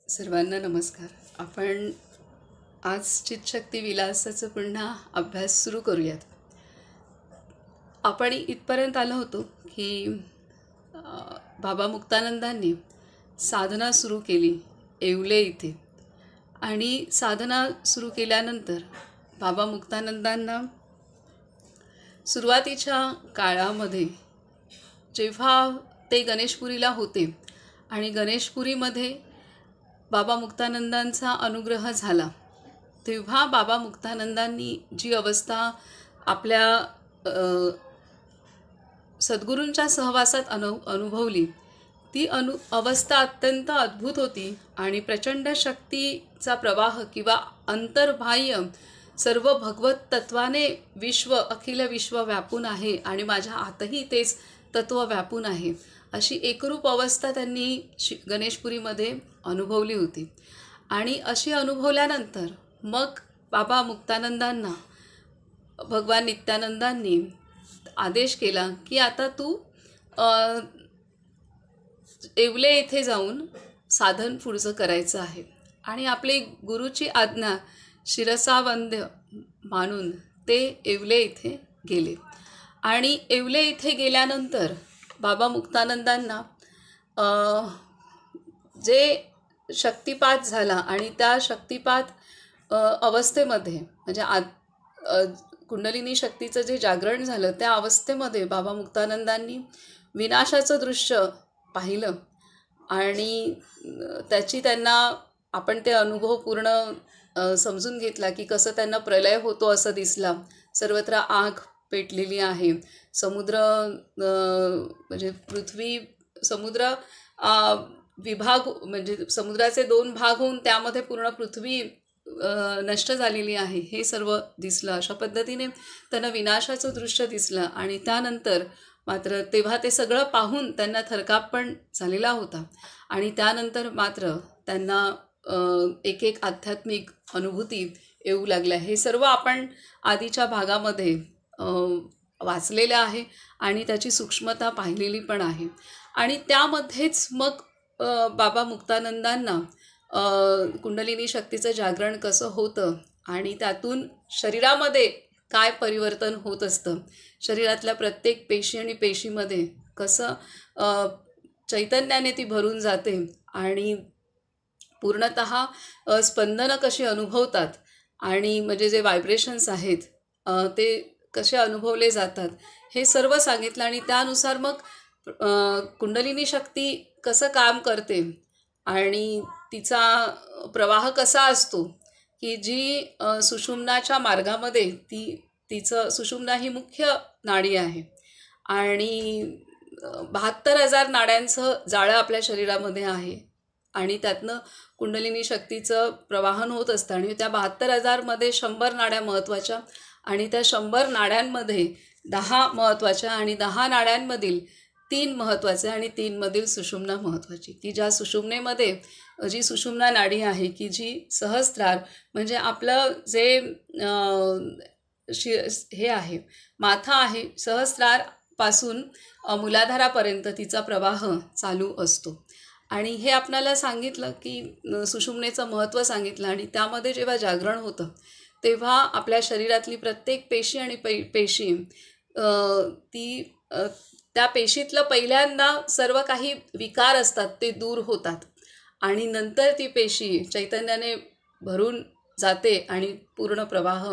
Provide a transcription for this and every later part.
सर्वांना नमस्कार. आपण आज चित्तशक्ती विलासाचा पुन्हा अभ्यास सुरू करूयात. आपण इथपर्यंत आलो होतो की बाबा मुक्तानंदांनी साधना सुरू केली येवले इथे. आणि साधना सुरू केल्यानंतर बाबा मुक्तानंदांना सुरुवातीच्या काळामध्ये जेव्हा ते गणेशपुरीला होते आणि गणेशपुरीमध्ये बाबा मुक्तानंदांचा अनुग्रह झाला, तेव्हा बाबा मुक्तानंदांनी जी अवस्था आपल्या सद्गुरूंच्या सहवासात अनुभवली ती अवस्था अत्यंत अद्भुत होती. आणि प्रचंड शक्तीचा प्रवाह किंवा अंतर्बाह्य सर्व भगवत तत्वाने विश्व अखिल विश्व व्यापून आहे आणि माझ्या आतही तेच तत्व व्यापून आहे, अशी एकरूप अवस्था त्यांनी गणेशपुरीमध्ये अनुभवली होती. आणि अशी अनुभवल्यानंतर मग बाबा मुक्तानंदांना भगवान नित्यानंदांनी आदेश केला की आता तू येवले येथे जाऊन साधन पुढचं करायचं आहे. आणि आपली गुरुची आज्ञा शिरसावंद्य मानून ते येवले इथे गेले. आणि येवले इथे गेल्यानंतर बाबा मुक्तानंदांना जे शक्तिपात झाला आणि त्या शक्तिपात अवस्थेमध्ये म्हणजे कुंडलिनी शक्तीचं जे जागरण झालं त्या अवस्थेमध्ये बाबा मुक्तानंदांनी विनाशाचं दृश्य पाहिलं. आणि त्याची त्यांना आपण ते अनुभव पूर्ण समजून घेतला की कसं त्यांना प्रलय होतो असं दिसला. सर्वत्र आग पेटलेली आहे. समुद्र म्हणजे पृथ्वी समुद्र विभाग म्हणजे समुद्राचे 2 भाग होऊन त्यामध्ये पूर्ण पृथ्वी नष्ट झालेली आहे हे सर्व दिसलं. अशा पद्धतीने त्यांना विनाशाचं दृश्य दिसलं. आणि त्यानंतर मात्र तेव्हा ते सगळं पाहून त्यांना थरकाप पण झालेला होता. आणि त्यानंतर मात्र त्यांना एक एक आध्यात्मिक अनुभूती येऊ लागल्या. हे सर्व आपण आधीच्या भागामध्ये वाचलेलं आहे आणि त्याची सूक्ष्मता पाहिलेली पण आहे. आणि त्यामध्येच मग बाबा मुक्तानंदांना कुंडलिनी शक्तीचं जागरण कसं होतं आणि त्यातून शरीरामध्ये काय परिवर्तन होत असतं, शरीरातल्या प्रत्येक पेशी आणि पेशीमध्ये कसं चैतन्याने ती भरून जाते आणि पूर्णतः स्पंदनं कशी अनुभवतात आणि म्हणजे जे व्हायब्रेशन्स आहेत ते कसे अनुभवले जातात हे सर्व सांगितलं. आणि त्यानुसार मग कुंडलिनी शक्ती कसं काम करते आणि तिचा प्रवाह कसा असतो की जी सुषुम्नाच्या मार्गामध्ये तिचं सुषुम्ना ही मुख्य नाडी आहे. आणि 72,000 नाड्यांचं जाळं आपल्या शरीरामध्ये आहे आणि त्यातनं कुंडलिनी शक्तीचं प्रवाहन होत असतं. आणि त्या 72,000 मध्ये 100 नाड्या महत्त्वाच्या आणि त्या 100 नाड्यांमध्ये 10 महत्त्वाच्या आणि 10 नाड्यांमधील 3 महत्त्वाचे आणि 3 मधील सुषुम्ना महत्त्वाची. की ज्या सुषुम्नेमध्ये जी सुषुम्ना नाडी आहे की जी सहस्त्रार म्हणजे आपलं जे हे आहे माथा आहे, सहस्रारपासून मूलाधारापर्यंत तिचा प्रवाह चालू असतो. आणि हे आपल्याला सांगितलं की सुषुम्नेचं महत्त्व सांगितलं. आणि त्यामध्ये जेव्हा जागरण होतं तेव्हा आपल्या शरीरातली प्रत्येक पेशी आणि पेशी त्या पेशीतलं पहिल्यांदा सर्व काही विकार असतात ते दूर होतात आणि नंतर ती पेशी चैतन्याने भरून जाते आणि पूर्ण प्रवाह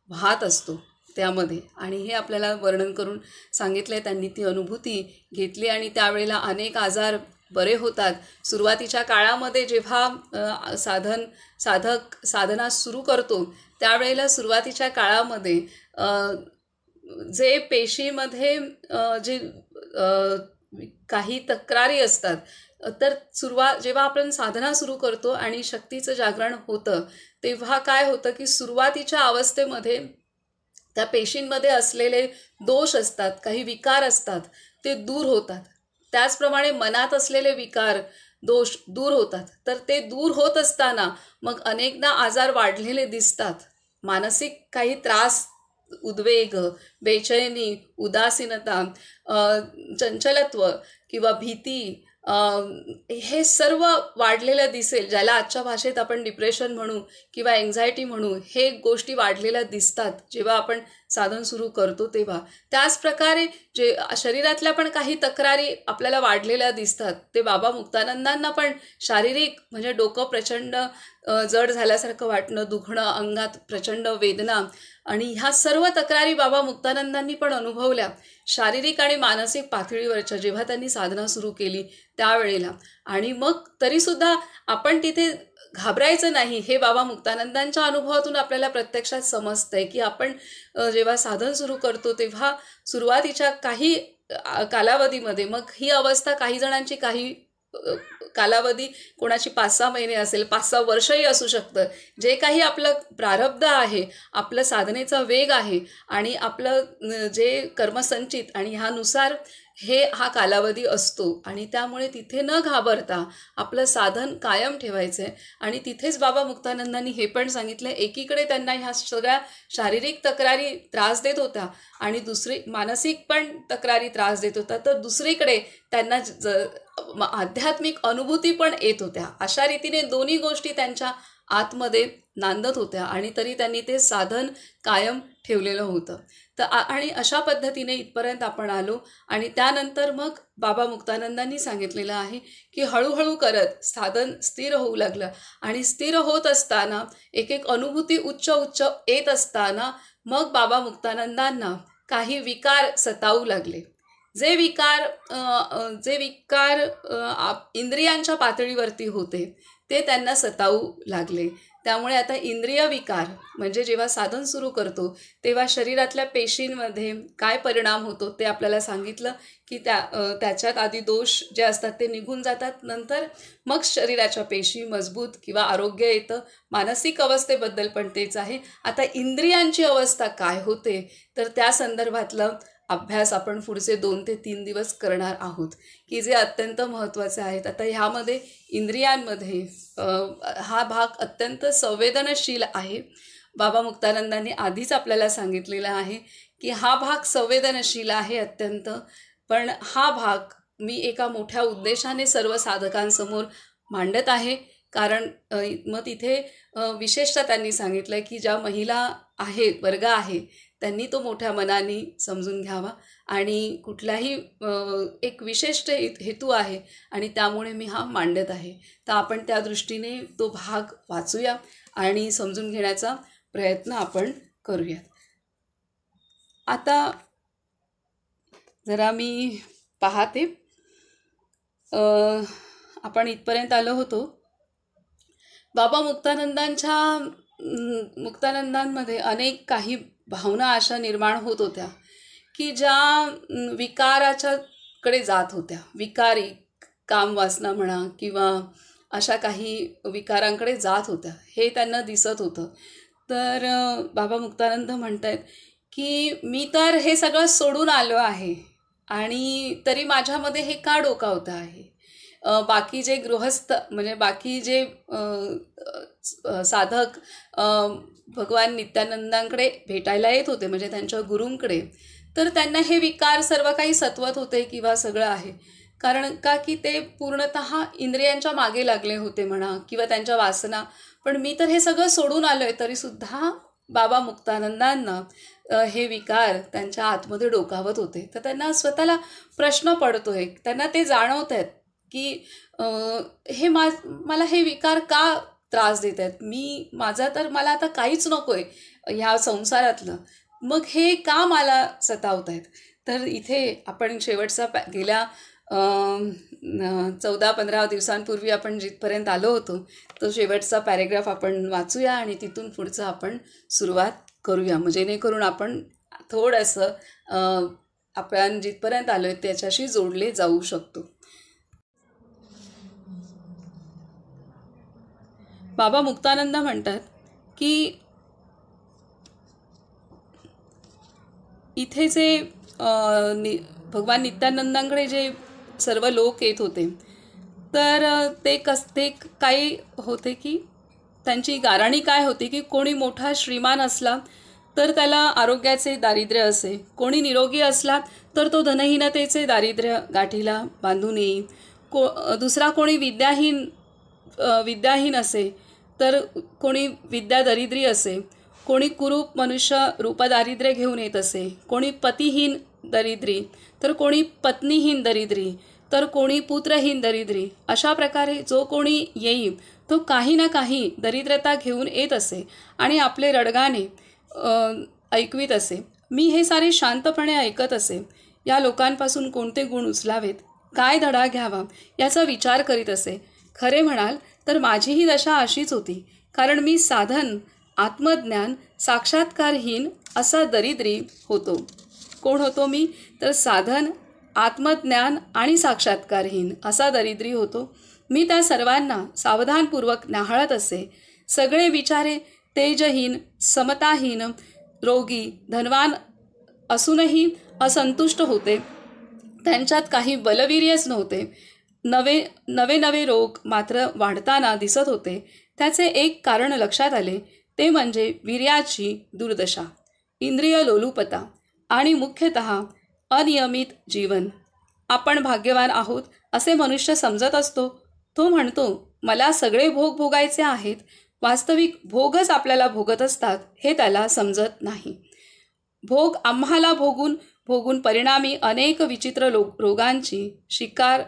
वाहत असतो त्यामध्ये. आणि हे आपल्याला वर्णन करून सांगितलं. त्यांनी ती अनुभूती घेतली आणि त्यावेळेला अनेक आजार बरे होतात. सुरुवातीच्या काळामध्ये जेव्हा साधना सुरू करतो त्यावेळेला सुरुवातीच्या काळामध्ये जे पेशीमध्ये जे काही तक्रारी असतात तर जेव्हा आपण साधना सुरू करतो आणि शक्तीचं जागरण होतं तेव्हा काय होतं की सुरुवातीच्या अवस्थेमध्ये त्या पेशींमध्ये असलेले दोष असतात, काही विकार असतात ते दूर होतात. त्याचप्रमाणे मनात असलेले विकार दोष दूर होतात. तर ते दूर होत असताना मग अनेकदा आजार वाढलेले दिसतात. मानसिक काही त्रास, उद्वेग, बेचैनी, उदासीनता, चंचलत्व किंवा भीती, हे सर्व वाढलेलं दिसेल, ज्याला आजच्या भाषेत आपण डिप्रेशन म्हणू किंवा एन्झायटी म्हणू, हे गोष्टी वाढलेल्या दिसतात जेव्हा आपण साधन सुरू करतो तेव्हा. त्याचप्रकारे जे शरीरातल्या पण काही तक्रारी आपल्याला वाढलेल्या दिसतात, ते बाबा मुक्तानंदांना पण शारीरिक म्हणजे डोकं प्रचंड जड झाल्यासारखं वाटणं, दुखणं, अंगात प्रचंड वेदना, आणि ह्या सर्व तक्रारी बाबा मुक्तानंदांनी पण अनुभवल्या शारीरिक आणि मानसिक पातळीवरच्या, जेव्हा त्यांनी साधना सुरू केली त्यावेळेला. आणि मग तरीसुद्धा आपण तिथे घाबरायचं नाही, हे बाबा मुक्तानंदांच्या अनुभवातून आपल्याला प्रत्यक्षात समजतंय की आपण जेव्हा साधन सुरू करतो तेव्हा सुरुवातीच्या काही कालावधीमध्ये, मग ही अवस्था काही जणांची काही कालावधी, कोणाची 5-6 महिने असेल, 5-6 वर्षही असू शकतं, जे काही आपलं प्रारब्ध आहे, आपलं साधनेचा वेग आहे आणि आपलं जे कर्मसंचित आणि ह्यानुसार हा कालावधी असतो. आणि त्यामुळे तिथे न घाबरता आपलं साधन कायम ठेवायचं आहे. आणि तिथेच बाबा मुक्तानंदांनी हे पण सांगितलं, एकीकडे त्यांना ह्या सगळ्या शारीरिक तक्रारी त्रास देत होत्या आणि दुसरी मानसिक पण तक्रारी त्रास देत होता, तर दुसरीकडे त्यांना आध्यात्मिक अनुभूती पण येत होत्या. अशा रीतीने दोन्ही गोष्टी त्यांच्या आतमध्ये नांदत होत्या आणि तरी त्यांनी ते साधन कायम ठेवलेलं होतं. तर आणि अशा पद्धतीने इथपर्यंत आपण आलो. आणि त्यानंतर मग बाबा मुक्तानंदांनी सांगितलेलं आहे की हळूहळू करत साधन स्थिर होऊ लागलं आणि स्थिर होत असताना एक एक अनुभूती उच्च उच्च येत असताना मग बाबा मुक्तानंदांना काही विकार सतावू लागले. जे विकार इंद्रियांच्या पातळीवरती होते ते त्यांना सतावू लागले. त्यामुळे आता इंद्रिय विकार म्हणजे जेव्हा साधन सुरू करतो तेव्हा शरीरातल्या पेशींमध्ये काय परिणाम होतो ते आपल्याला सांगितलं की त्याच्यात आधी दोष जे असतात ते निघून जातात, नंतर मग शरीराच्या पेशी मजबूत किंवा आरोग्य येतं. मानसिक अवस्थेबद्दल पण तेच आहे. आता इंद्रियांची अवस्था काय होते तर त्या संदर्भातलं अभ्यास आपण पुढचे 2 ते 3 दिवस करणार आहोत की जे अत्यंत महत्त्वाचे आहेत. आता ह्यामध्ये इंद्रियांमध्ये हा भाग अत्यंत संवेदनशील आहे. बाबा मुक्तानंदांनी आधीच आपल्याला सांगितलेलं आहे की हा भाग संवेदनशील आहे अत्यंत. पण हा भाग मी एका मोठ्या उद्देशाने सर्व साधकांसमोर मांडत आहे. कारण मग तिथे विशेषतः त्यांनी सांगितलं की ज्या महिला आहेत, वर्ग आहे, त्यांनी तो मोठ्या मनाने समजून घ्यावा आणि कुठलाही एक विशिष्ट हेतू आहे आणि त्यामुळे मी हा मांडत आहे. तर आपण त्या दृष्टीने तो भाग वाचूया आणि समजून घेण्याचा प्रयत्न आपण करूयात. आता जरा मी पाहते, आपण इथपर्यंत आलो होतो. बाबा मुक्तानंदांमध्ये अनेक काही भावना अशा निर्माण होत होत्या की ज्या विकाराच्याकडे जात होत्या. विकारी कामवासना म्हणा किंवा अशा काही विकारांकडे जात होत्या, हे त्यांना दिसत होतं. तर बाबा मुक्तानंद म्हणत आहेत की मी तर हे सगळं सोडून आलो आहे आणि तरी माझ्यामध्ये हे का डोकावतं आहे. बाकी जे गृहस्थ म्हणजे बाकी जे साधक भगवान नित्यानंदांकडे भेटायला येत होते म्हणजे त्यांच्या गुरूंकडे, तर त्यांना हे विकार सर्व काही सत्वत होते किंवा सगळं आहे. कारण का की ते पूर्णतः इंद्रियांच्या मागे लागले होते म्हणा किंवा त्यांच्या वासना. पण मी तर हे सगळं सोडून आलो आहे, तरीसुद्धा बाबा मुक्तानंदांना हे विकार त्यांच्या आतमध्ये डोकावत होते. तर त्यांना स्वतःला प्रश्न पडतोय, त्यांना ते जाणवत आहेत की मला हे विकार का त्रास देत आहेत. मला आता काहीच नको आहे ह्या संसारातलं, मग हे का मला सतावत आहेत. तर इथे आपण शेवटचा गेल्या 14-15 दिवसांपूर्वी आपण जिथपर्यंत आलो होतो तो शेवटचा पॅरेग्राफ आपण वाचूया आणि तिथून पुढचं आपण सुरुवात करूया, मग जेणेकरून आपण थोडंसं आपण जिथपर्यंत आलो आहे त्याच्याशी जोडले जाऊ शकतो. बाबा मुक्तानंद म्हणतात की इथे जे भगवान नित्यानंदांकडे जे सर्व लोक येत होते तर ते काही होते की त्यांची गाऱ्हाणी काय होती की कोणी मोठा श्रीमान असला तर त्याला आरोग्याचे दारिद्र्य असे, कोणी निरोगी असला तर तो धनहीनतेचे दारिद्र्य गाठीला बांधून येई, दुसरा कोणी विद्याहीन असे, तर कोणी विद्यादरिद्री असे, कोणी कुरूप मनुष्य रूपदारिद्र्य घेऊन येत असे, कोणी पतिहीन दरिद्री, तर कोणी पत्नीहीन दरिद्री, तर कोणी पुत्रहीन दरिद्री. अशा प्रकारे जो कोणी येईल तो काही ना काही दरिद्रता घेऊन येत असे आणि आपले रडगाणे ऐकवीत असे. मी हे सारे शांतपणे ऐकत असे. या लोकांपासून कोणते गुण उचलावेत, काय धडा घ्यावा याचा विचार करीत असे. खरे म्हणाल तर माझीही दशा अशीच होती, कारण मी साधन, आत्मज्ञान, साक्षात्कारहीन असा दरिद्री होतो. कोण होतो मी? तर साधन, आत्मज्ञान आणि साक्षात्कारहीन असा दरिद्री होतो. मी त्या सर्वांना सावधानपूर्वक न्याहाळत असे. सगळे विचारे तेजहीन, समताहीन, रोगी, धनवान असूनही असंतुष्ट होते. त्यांच्यात काही बलवीर्यच नव्हते. नवे नवे रोग मात्र वाढताना दिसत होते. त्याचे एक कारण लक्षात आले, ते म्हणजे वीर्याची दुर्दशा, इंद्रिय लोलुपता आणि मुख्यतः अनियमित जीवन. आपण भाग्यवान आहोत असे मनुष्य समजत असतो. तो म्हणतो, मला सगळे भोग भोगायचे आहेत. वास्तविक भोगच आपल्याला भोगत असतात हे त्याला समजत नाही. भोग आम्हाला भोगून परिणामी अनेक विचित्र रोगांची शिकार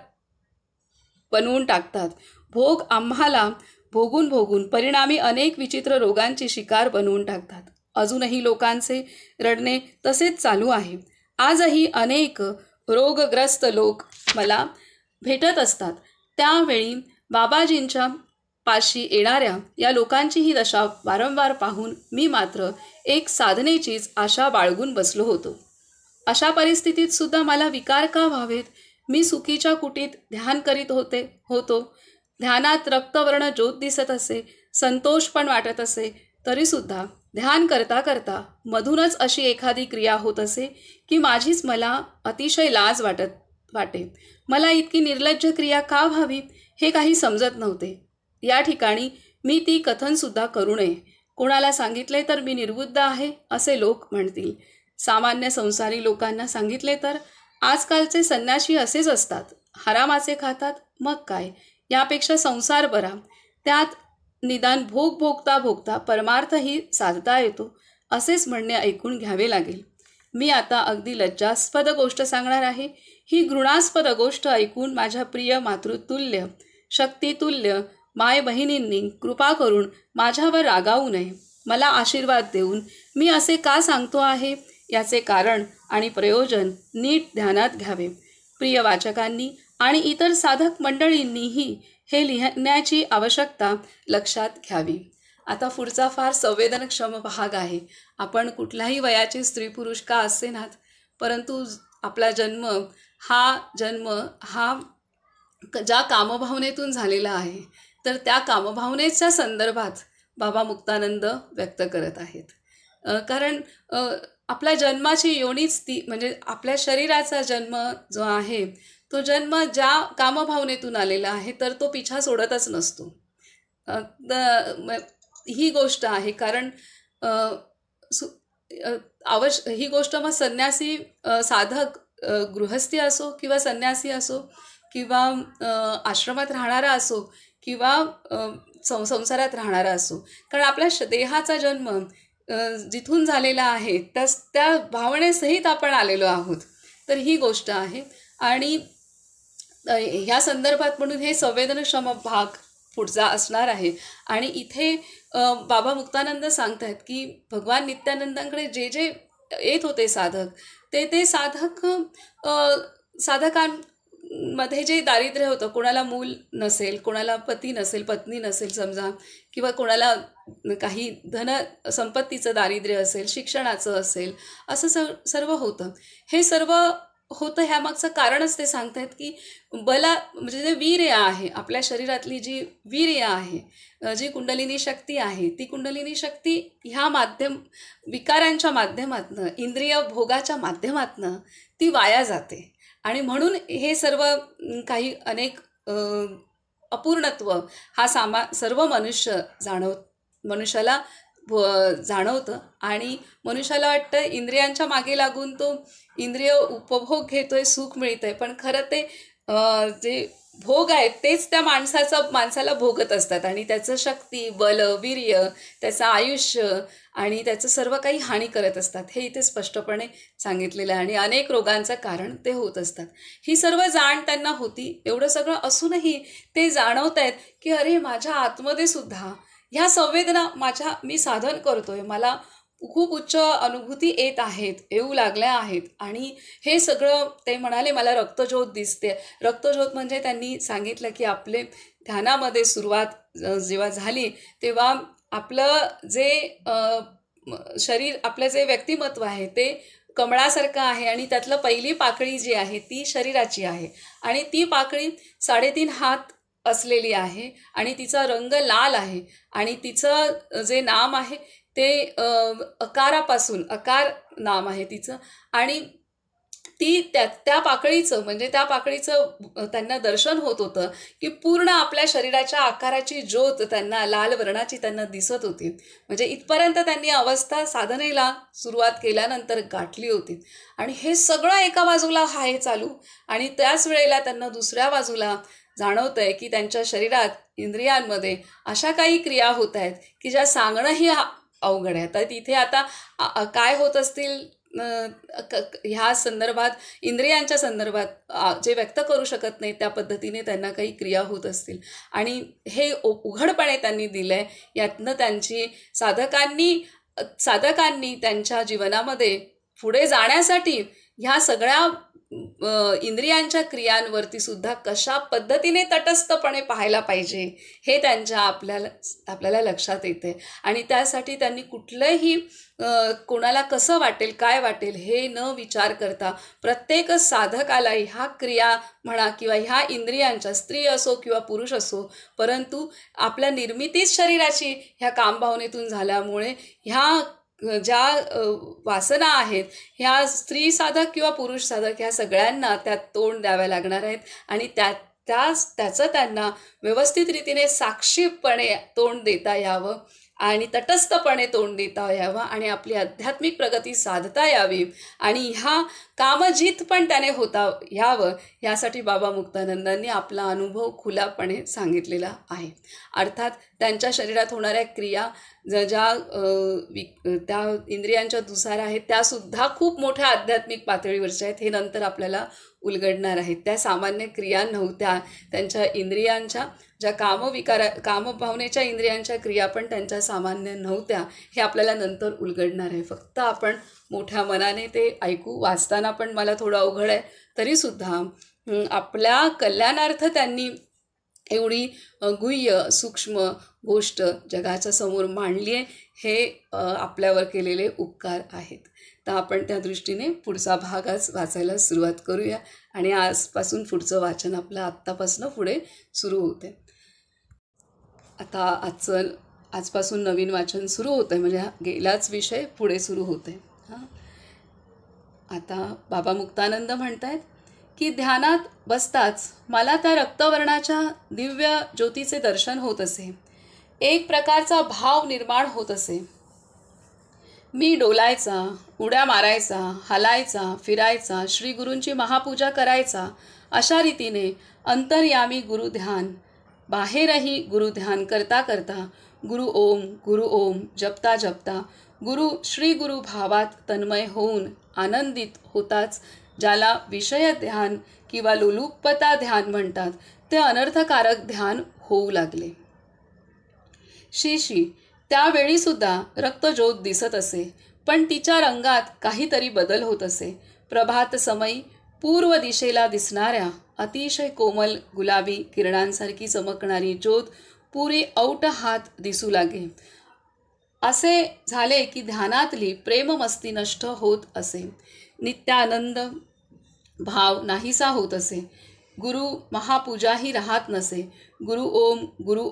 बनवून टाकतात. भोग आम्हाला भोगून परिणामी अनेक विचित्र रोगांची शिकार बनवून टाकतात. अजूनही लोकांचे रडणे तसेच चालू आहे. आजही अनेक रोगग्रस्त लोक मला भेटत असतात. त्यावेळी बाबाजींच्या पाशी येणाऱ्या या लोकांची ही दशा वारंवार पाहून मी मात्र एक साधनेचीच आशा बाळगून बसलो होतो. अशा परिस्थितीत सुद्धा मला विकार का व्हावेत? मी सुखीच्या कुटीत ध्यान करीत होतो. ध्यानात रक्तवर्ण ज्योत दिसत असे, संतोष पण वाटत असे. तरीसुद्धा ध्यान करता करता मधूनच अशी एखादी क्रिया होत असे की माझीच मला अतिशय लाज वाटे. मला इतकी निर्लज्ज क्रिया का व्हावी हे काही समजत नव्हते. या ठिकाणी मी ती कथनसुद्धा करू नये. कोणाला सांगितले तर मी निर्बुद्ध आहे असे लोक म्हणतील. सामान्य संसारी लोकांना सांगितले तर आजकालचे संन्याशी असेच असतात. हरामाचे खातात, मग काय, यापेक्षा संसार बरा, त्यात निदान भोग भोगता भोगता परमार्थही साधता येतो असेच म्हणणे ऐकून घ्यावे लागेल. मी आता अगदी लज्जास्पद गोष्ट सांगणार आहे. ही घृणास्पद गोष्ट ऐकून माझ्या प्रिय मातृतुल्य, शक्तितुल्य माय बहिणींनी कृपा करून माझ्यावर रागावू नये. मला आशीर्वाद देऊन मी असे का सांगतो आहे याचे कारण आणि प्रयोजन नीट ध्यानात घ्यावे. प्रिय वाचकांनी आणि इतर साधक मंडळींनीही हे लिहिण्याची आवश्यकता लक्षात घ्यावी. आता पुढचा फार संवेदनक्षम भाग आहे. आपण कुठल्याही वयाचे स्त्री पुरुष का असेनात, परंतु आपला जन्म हा ज्या कामभावनेतून झालेला आहे, तर त्या कामभावनेच्या संदर्भात बाबा मुक्तानंद व्यक्त करत आहेत. कारण आपल्या जन्माची योनीच ती, म्हणजे आपल्या शरीराचा जन्म जो आहे तो जन्म ज्या कामभावनेतून आलेला आहे तर तो पिछा सोडतच नसतो. ही गोष्ट आहे. कारण ही गोष्ट मग संन्यासी, साधक, गृहस्थी असो किंवा संन्यासी असो किंवा आश्रमात राहणारा असो किंवा संसारात राहणारा असो, कारण आपल्या देहाचा जन्म जिथून झालेला आहे त्या भावनेसहित आपण आलेलो आहोत. तर ही गोष्ट आहे. आणि ह्या संदर्भात म्हणून हे संवेदनक्षम भाग पुढचा असणार आहे. आणि इथे बाबा मुक्तानंद सांगत आहेत की भगवान नित्यानंदांकडे जे जे येत होते साधक, ते साधकांमध्ये जे दारिद्र्य होतं, कोणाला मूल नसेल, कोणाला पती नसेल, पत्नी नसेल समजा, किंवा कोणाला काही धन संपत्तीचं दारिद्र्य असेल, शिक्षणाचं असेल, असं सर्व होतं. हे सर्व होतं ह्यामागचं कारणच ते सांगत आहेत की म्हणजे जे वीर्य आहे, आपल्या शरीरातली जी वीर्य आहे, जी कुंडलिनी शक्ती आहे, ती कुंडलिनी शक्ती ह्या विकारांच्या माध्यमातनं, इंद्रिय भोगाच्या माध्यमातनं ती वाया जाते. आणि म्हणून हे सर्व काही अनेक अपूर्णत्व हा सर्व मनुष्याला जाणवतं. आणि मनुष्याला वाटतं इंद्रियांच्या मागे लागून तो इंद्रिय उपभोग घेतोय, सुख मिळतंय, पण खरं ते जे भोग आहेत तेच त्या माणसाला भोगत असतात आणि त्याचं शक्ती, बल, वीर्य, त्याचं आयुष्य आणि त्याचं सर्व काही हानी करत असतात. हे इथे स्पष्टपणे सांगितलेलं आहे आणि अनेक रोगांचं कारण ते होत असतात. ही सर्व जाण त्यांना होती. एवढं सगळं असूनही ते जाणवत आहेत की अरे, माझ्या आतमध्ये सुद्धा ह्या संवेदना मी साधन करतोय, मला खूप उच्च अनुभूती येत आहेत, येऊ लागल्या आहेत आणि हे सगळं ते म्हणाले मला रक्तज्योत दिसते. रक्तज्योत म्हणजे त्यांनी सांगितलं की आपले ध्यानामध्ये सुरुवात जेव्हा झाली तेव्हा आपलं जे शरीर, आपलं जे व्यक्तिमत्व आहे ते कमळासारखं आहे आणि त्यातलं पहिली पाकळी जी आहे ती शरीराची आहे आणि ती पाकळी 3.5 हात असलेली आहे आणि तिचा रंग लाल आहे आणि तिचं जे नाम आहे ते अकारापासून, अकार नाम आहे तिचं आणि ती त्या पाकळीचं म्हणजे त्या पाकळीचं त्यांना दर्शन होत होतं की पूर्ण आपल्या शरीराच्या आकाराची ज्योत त्यांना लाल वर्णाची त्यांना दिसत होती. म्हणजे इथपर्यंत त्यांनी अवस्था साधनेला सुरुवात केल्यानंतर गाठली होती आणि हे सगळं एका बाजूला आहे चालू आणि त्याच वेळेला त्यांना दुसऱ्या बाजूला जाणवत आहे की त्यांच्या शरीरात, इंद्रियांमध्ये अशा काही क्रिया होत आहेत की ज्या सांगणंही अवघड आहे. तर तिथे आता काय होत असतील ह्या संदर्भात, इंद्रियांच्या संदर्भात जे व्यक्त करू शकत नाही त्या पद्धतीने त्यांना काही क्रिया होत असतील आणि हे उघडपणे त्यांनी दिलं आहे. यातनं त्यांची साधकांनी त्यांच्या जीवनामध्ये पुढे जाण्यासाठी ह्या सगळ्या इंद्रियांच्या क्रियांवरती सुद्धा कशा पद्धतीने तटस्थपणे पाहायला पाहिजे हे त्यांच्या आपल्याला लक्षात येते आणि त्यासाठी त्यांनी कुठलंही कोणाला कसं वाटेल, काय वाटेल हे न विचार करता प्रत्येक साधकाला ह्या क्रिया म्हणा किंवा ह्या इंद्रियांच्या, स्त्री असो किंवा पुरुष असो, परंतु आपल्या निर्मितीच शरीराची ह्या कामभावनेतून झाल्यामुळे ह्या ज्या वासना आहेत ह्या स्त्री साधक किंवा पुरुष साधक ह्या सगळ्यांना त्यात तोंड द्याव्या लागणार आहेत आणि त्याचं त्यांना व्यवस्थित रीतीने साक्षीपणे तोंड देता यावं आणि तटस्थपणे तोंड देता यावं आणि आपली आध्यात्मिक प्रगती साधता यावी आणि ह्या कामजित पण त्याने होता यावं यासाठी बाबा मुक्तानंदांनी आपला अनुभव खुलापणे सांगितलेला आहे. अर्थात त्यांच्या शरीरात होणाऱ्या क्रिया ज्या त्या इंद्रियांच्या दुसार आहेत त्यासुद्धा खूप मोठ्या आध्यात्मिक पातळीवरच्या आहेत. हे नंतर आपल्याला उलगडणार आहेत. त्या सामान्य क्रिया नव्हत्या. त्यांच्या इंद्रियांच्या ज्या कामभावनेच्या इंद्रियांच्या क्रिया पण त्यांच्या सामान्य नव्हत्या हे आपल्याला नंतर उलगडणार आहे. फक्त आपण मोठ्या मनाने ते ऐकू, वाचताना पण मला थोडं अवघड आहे तरीसुद्धा आपल्या कल्याणार्थ त्यांनी एवढी गुह्य सूक्ष्म गोष्ट जगाच्या समोर मांडली आहे. हे आपल्यावर केलेले उपकार आहेत. तर आपण त्या दृष्टीने पुढचा भाग आज वाचायला सुरुवात करूया आणि आजपासून पुढचं वाचन आपलं आत्तापासून पुढे सुरू होते. आता आजपासून नवीन वाचन सुरू होतं आहे म्हणजे गेलाच विषय पुढे सुरू होते. आता बाबा मुक्तानंद म्हणत आहेत की ध्यानात बसताच मला त्या रक्तवर्णाच्या दिव्य ज्योतीचे दर्शन होत असे. एक प्रकारचा भाव निर्माण होत असे. मी डोलायचा, उड्या मारायचा, हलायचा, फिरायचा, श्री गुरूंची महापूजा करायचा. अशा रीतीने अंतर्यामी गुरुध्यान, बाहेरही गुरुध्यान करता करता गुरु ओम जपता जपता श्री गुरु भावात तन्मय होऊन आनंदित होताच ज्याला विषय ध्यान किंवा लोलुपता ध्यान म्हणतात ते अनर्थकारक ध्यान होऊ लागले. शिशी त्यावेळीसुद्धा रक्तज्योत दिसत असे, पण तिच्या रंगात काहीतरी बदल होत असे. प्रभात समयी पूर्व दिशेला दिसणाऱ्या अतिशय कोमल गुलाबी किरणांसारखी चमकणारी ज्योत पुरी औट हात दिसू लागे. असे झाले की ध्यानातली प्रेममस्ती नष्ट होत असे. नित्यानंद भाव नाहीसा होत असे. गुरु महापूजाही राहत नसे. गुरु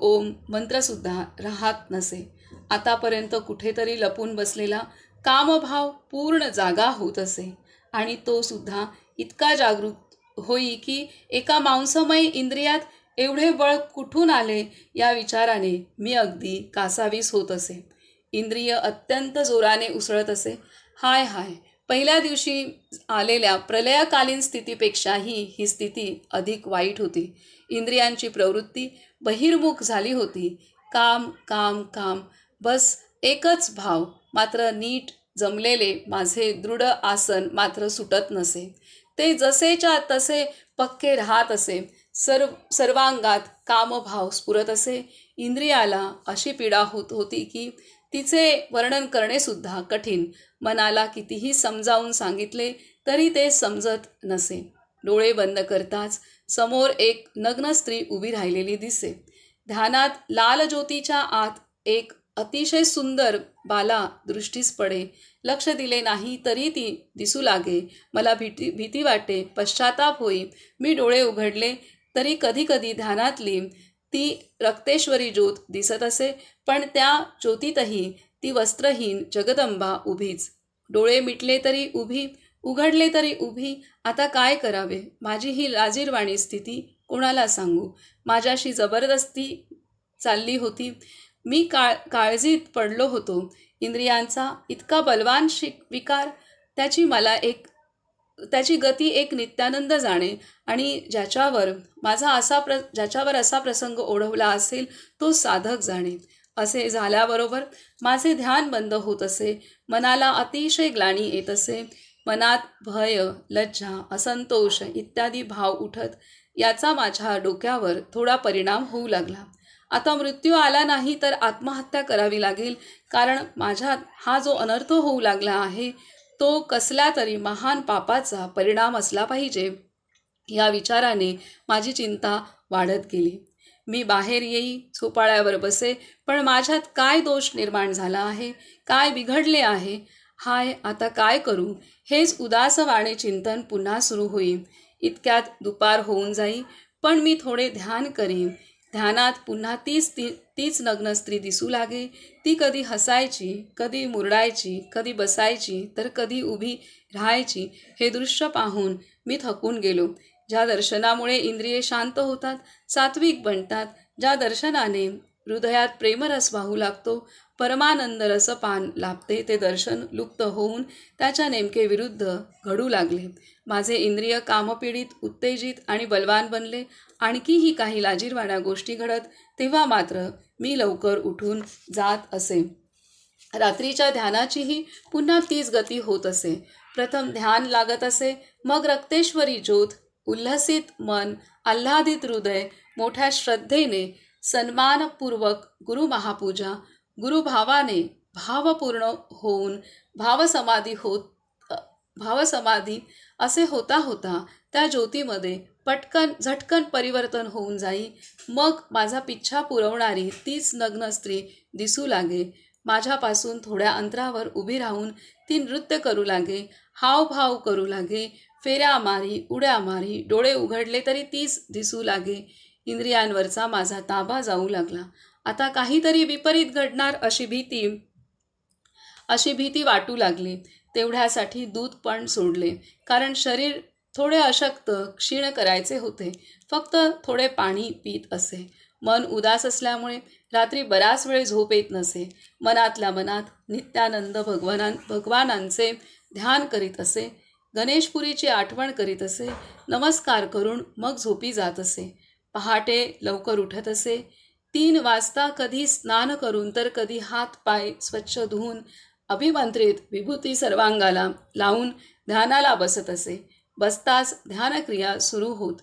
ओम मंत्रसुद्धा राहत नसे. आतापर्यंत कुठेतरी लपून बसलेला कामभाव पूर्ण जागा होत असे आणि तो सुद्धा इतका जागृत होई की एका मांसमय इंद्रियात एवढे बळ कुठून आले या विचाराने मी अगदी कासावीस होत असे. इंद्रिय अत्यंत जोराने उसळत असे. हाय हाय, पहिल्या दिवशी आलेल्या प्रलयकालीन स्थितीपेक्षाही ही स्थिती अधिक वाईट होती. इंद्रियांची प्रवृत्ती बहिर्मुख झाली होती. काम काम काम, बस एकच भाव. मात्र नीट जमलेले माझे दृढ आसन मात्र सुटत नसे. ते जसेच्या तसे पक्के राहत असे. सर्वांगात कामभाव स्फुरत असे. इंद्रियाला अशी पीडा होत होती की तिचे वर्णन करणे सुद्धा कठीण. मनाला कितीही समजावून सांगितले तरी ते समजत नसे. डोळे बंद करताच समोर एक नग्न स्त्री उभी राहिलेली दिसे. ध्यानात लाल ज्योतीच्या आत एक अतिशय सुंदर बाला दृष्टीस पडे. लक्ष दिले नाही तरी ती दिसू लागे. मला भीती वाटे, पश्चाताप होई. मी डोळे उघडले तरी कधी कधी ध्यानातली ती रक्तेश्वरी ज्योत दिसत असे. पण त्या ज्योतीतही ती वस्त्रहीन जगदंबा उभीच. डोळे मिटले तरी उभी, उघडले तरी उभी. आता काय करावे? माझी ही लाजिरवाणी स्थिती कोणाला सांगू? माझ्याशी जबरदस्ती चालली होती. मी काळजीत पडलो होतो. इंद्रियांचा इतका बलवान विकार, त्याची गती एक नित्यानंद जाणे, आणि ज्याच्यावर असा प्रसंग ओढवला असेल तो साधक जाणे. असे झाल्याबरोबर माझे ध्यान बंद होत असे. मनाला अतिशय ग्लानी येत असे. मनात भय, लज्जा, असंतोष इत्यादी भाव उठत याचा माझ्या डोक्यावर थोडा परिणाम होऊ लागला. आता मृत्यू आला नाही तर आत्महत्या करावी लागेल, कारण माझ्यात हा जो अनर्थ होऊ लागला आहे तो कसल्या तरी महान पापाचा परिणाम असला पाहिजे. या विचाराने माझी चिंता वाढत गेली. मी बाहेर येई, झोपाळ्यावर बसे, पण माझ्यात काय दोष निर्माण झाला आहे, काय बिघडले आहे, हाय आता काय करू, हेच उदासवाणे चिंतन पुन्हा सुरू होईल. इतक्यात दुपार होऊन जाई. पण मी थोडे ध्यान करीन. ध्यानात पुन्हा तीच नग्न स्त्री दिसू लागे. ती कधी हसायची, कधी मुरडायची, कधी बसायची, तर कधी उभी राहायची. हे दृश्य पाहून मी थकून गेलो. ज्या दर्शनामुळे इंद्रिये शांत होतात, सात्विक बनतात, ज्या दर्शनाने हृदयात प्रेमरस वाहू लागतो, परमानंद रसपान लाभते, ते दर्शन लुप्त होऊन त्याच्या नेमके विरुद्ध घडू लागले. माझे इंद्रिय कामपीडित, उत्तेजित आणि बलवान बनले. आणखीही काही लाजिरवाण्या गोष्टी घडत. तेव्हा मात्र मी लवकर उठून जात असे. रात्रीच्या ध्यानाचीही पुन्हा तीच गती होत असे. प्रथम ध्यान लागत असे, मग रक्तेश्वरी ज्योत, उल्हसित मन, आल्हादित हृदय, मोठ्या श्रद्धेने सन्मानपूर्वक गुरुमहापूजा, गुरुभावाने भावपूर्ण होऊन भावसमाधी असे होता होता त्या ज्योतीमध्ये झटकन परिवर्तन होऊन जाई. मग माझा पिच्छा पुरवणारी तीच नग्न स्त्री दिसू लागे. माझ्यापासून थोड्या अंतरावर उभी राहून ती नृत्य करू लागे, हावभाव करू लागे, फेऱ्या मारी, उड्या मारी. डोळे उघडले तरी तीच दिसू लागे. इंद्रियांवरचा माझा ताबा जाऊ लागला. आता काहीतरी विपरीत घडणार अशी भीती वाटू लागली. तेवढ्यासाठी दूध पण सोडले, कारण शरीर थोडे अशक्त, क्षीण करायचे होते. फक्त थोडे पाणी पीत असे. मन उदास असल्यामुळे रात्री बराच वेळ झोप येत नसे. मनातल्या मनात नित्यानंद भगवानांचे ध्यान करीत असे. गणेशपुरीची आठवण करीत असे. नमस्कार करून मग झोपी जात असे. पहाटे लवकर उठत असे. 3 वाजता कधी स्नान करून तर कधी हात पाय स्वच्छ धुवून अभिमंत्रित विभूती सर्वांगाला लावून ध्यानाला बसत असे. बसताच ध्यानक्रिया सुरू होत.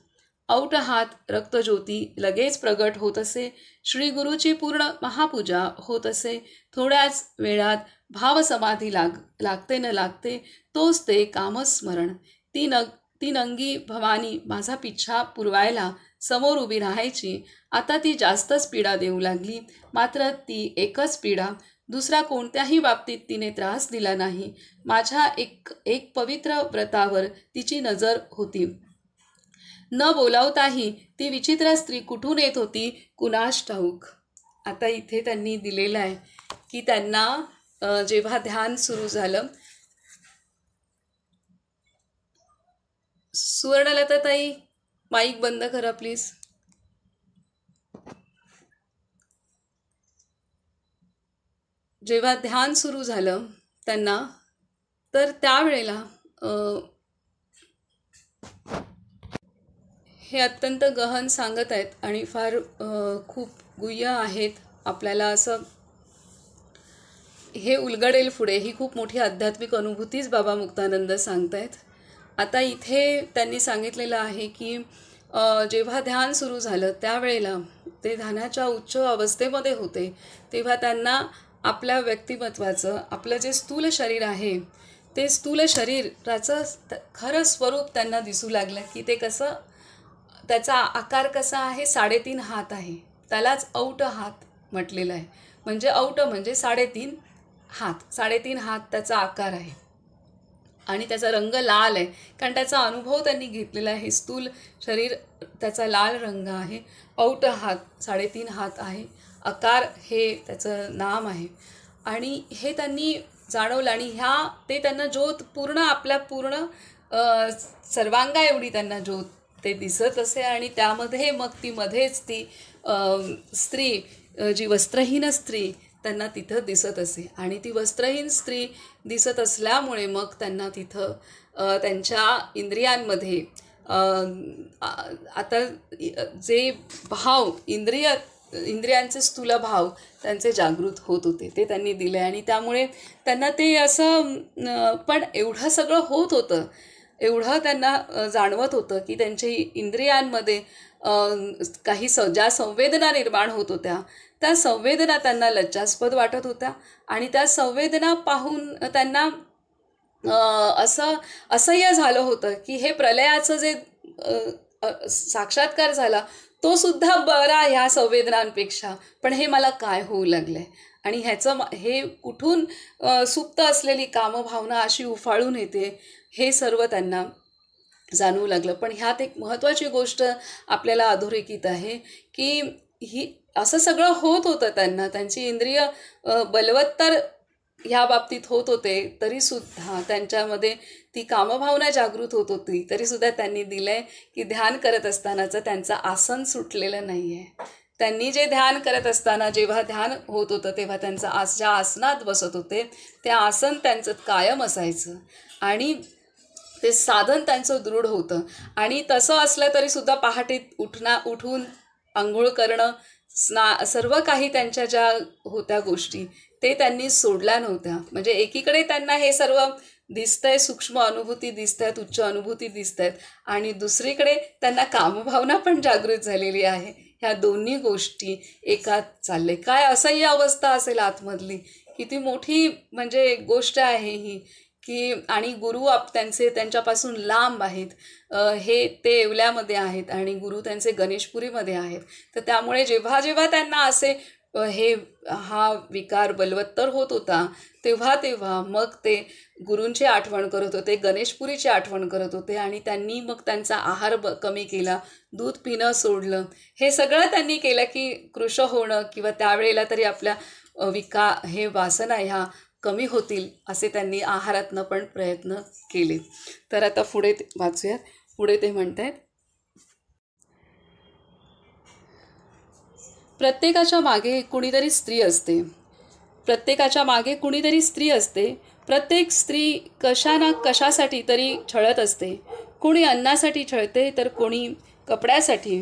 औट हात रक्तज्योती लगेच प्रगट होत असे. श्री गुरुची पूर्ण महापूजा होत असे. थोड्याच वेळात भावसमाधी लागते न लागते तोच ते कामस्मरण. ती नंगी भवानी माझा पिच्छा पुरवायला समोर उभी राहायची. आता ती जास्तच पीडा देऊ लागली. मात्र ती एकच पीडा. दुसरा कोणत्याही बाबतीत तिने त्रास दिला नाही. माझ्या एक पवित्र व्रतावर तिची नजर होती. न बोलावताही ती विचित्र स्त्री कुठून येत होती कुणास ठाऊक. आता इथे त्यांनी दिलेलं आहे की त्यांना जेव्हा ध्यान सुरू झालं. सुवर्णलताताई, माईक बंद करा प्लीज. जेव्हा ध्यान सुरू झालं त्यांना, तर त्यावेळेला हे अत्यंत गहन सांगत आहेत आणि फार खूप गुह्य आहेत. आपल्याला असं हे उलगडेल पुढे. ही खूप मोठी आध्यात्मिक अनुभूतीच बाबा मुक्तानंद सांगत आहेत. आता इथे त्यांनी सांगितलेलं आहे की जेव्हा ध्यान सुरू झालं त्यावेळेला ते ध्यानाच्या उच्च अवस्थेमध्ये होते, तेव्हा त्यांना आपल्या व्यक्तिमत्वाचं, आपलं जे स्थूल शरीर आहे ते स्थूल शरीराचं खरं स्वरूप त्यांना दिसू लागलं की ते कसं, त्याचा आकार कसा आहे, 3.5 हात आहे. त्यालाच औट हात म्हटलेलं आहे. म्हणजे औट म्हणजे 3.5 हात, 3.5 हात त्याचा आकार आहे आणि त्याचा रंग लाल आहे, कारण त्याचा अनुभव त्यांनी घेतलेला आहे. स्थूल शरीर त्याचा लाल रंग आहे, औट हात 3.5 हात आहे, आकार हे त्याचं नाम आहे. आणि हे त्यांनी जाणवलं आणि ते त्यांना ज्योत पूर्ण आपल्या पूर्ण सर्वांगा एवढी त्यांना ज्योत ते दिसत असे. आणि त्यामध्ये मग ती मध्येच ती स्त्री, जी वस्त्रहीन स्त्री त्यांना तिथं दिसत असे. आणि ती वस्त्रहीन स्त्री दिसत असल्यामुळे मग त्यांना तिथं त्यांच्या इंद्रियांमध्ये आता जे भाव, इंद्रियांचे स्थूल भाव त्यांचे जागृत होत होते, ते त्यांनी दिले. आणि त्यामुळे त्यांना ते असं, पण एवढं सगळं होत होतं, एवढं त्यांना जाणवत होतं की त्यांच्या इंद्रियांमध्ये काही ज्या संवेदना निर्माण होत होत्या त्या संवेदना त्यांना लज्जास्पद वाटत होत्या. आणि त्या संवेदना पाहून त्यांना असं असह्य झालं होतं की हे प्रलयाचं जे साक्षात्कार झाला तो सुद्धा बरा ह्या संवेदनांपेक्षा, पण हे मला काय होऊ लागलं आहे. आणि हे कुठून सुप्त असलेली कामभावना अशी उफाळून येते, हे सर्व त्यांना जाणवू लागलं. पण ह्यात एक महत्त्वाची गोष्ट आपल्याला अधोरेखित आहे की असं सगळं होत होतं त्यांना, त्यांची इंद्रिय बलवत्तर ह्या बाबतीत होत होते, तरीसुद्धा त्यांच्यामध्ये ती कामभावना जागृत होत होती. तरीसुद्धा त्यांनी दिलं आहे की ध्यान करत असतानाचं त्यांचं आसन सुटलेलं नाही आहे. त्यांनी जे ध्यान करत असताना, जेव्हा ध्यान होत होतं तेव्हा त्यांचं ज्या आसनात बसत होते ते आसन त्यांचं कायम असायचं आणि ते साधन त्यांचं दृढ होतं. आणि तसं असलं तरीसुद्धा पहाटे उठून आंघोळ करणं, सर्व काही त्यांच्या ज्या होत्या गोष्टी ते त्यांनी सोडल्या नव्हत्या. म्हणजे एकीकडे त्यांना हे सर्व दिसतंय, सूक्ष्म अनुभूती दिसत आहेत, उच्च अनुभूती दिसत आहेत, आणि दुसरीकडे त्यांना कामभावना पण जागृत झालेली आहे. ह्या दोन्ही गोष्टी एकात चालले. काय असह्य अवस्था असेल आतमधली, किती मोठी म्हणजे गोष्ट आहे ही की. आणि गुरु त्यांच्यापासून लांब आहेत, हे ते येवल्यामध्ये आहेत आणि गुरु त्यांचे गणेशपुरीमध्ये आहेत. तर त्यामुळे जेव्हा जेव्हा त्यांना असे हा विकार बलवत्तर होत होता तेव्हा मग ते गुरूंची आठवण करत होते, गणेशपुरीची आठवण करत होते. आणि त्यांनी मग त्यांचा आहार कमी केला, दूध पिणं सोडलं. हे सगळं त्यांनी केलं की कृश होणं किंवा त्यावेळेला तरी आपल्या वासना ह्या कमी होतील असे त्यांनी आहारातनं पण प्रयत्न केले. तर आता पुढे वाचूयात. पुढे ते म्हणत आहेत, प्रत्येकाच्या मागे कुणीतरी स्त्री असते. प्रत्येकाच्या मागे कुणीतरी स्त्री असते. प्रत्येक स्त्री कशासाठी तरी छळत असते. कोणी अन्नासाठी छळते, तर कोणी कपड्यासाठी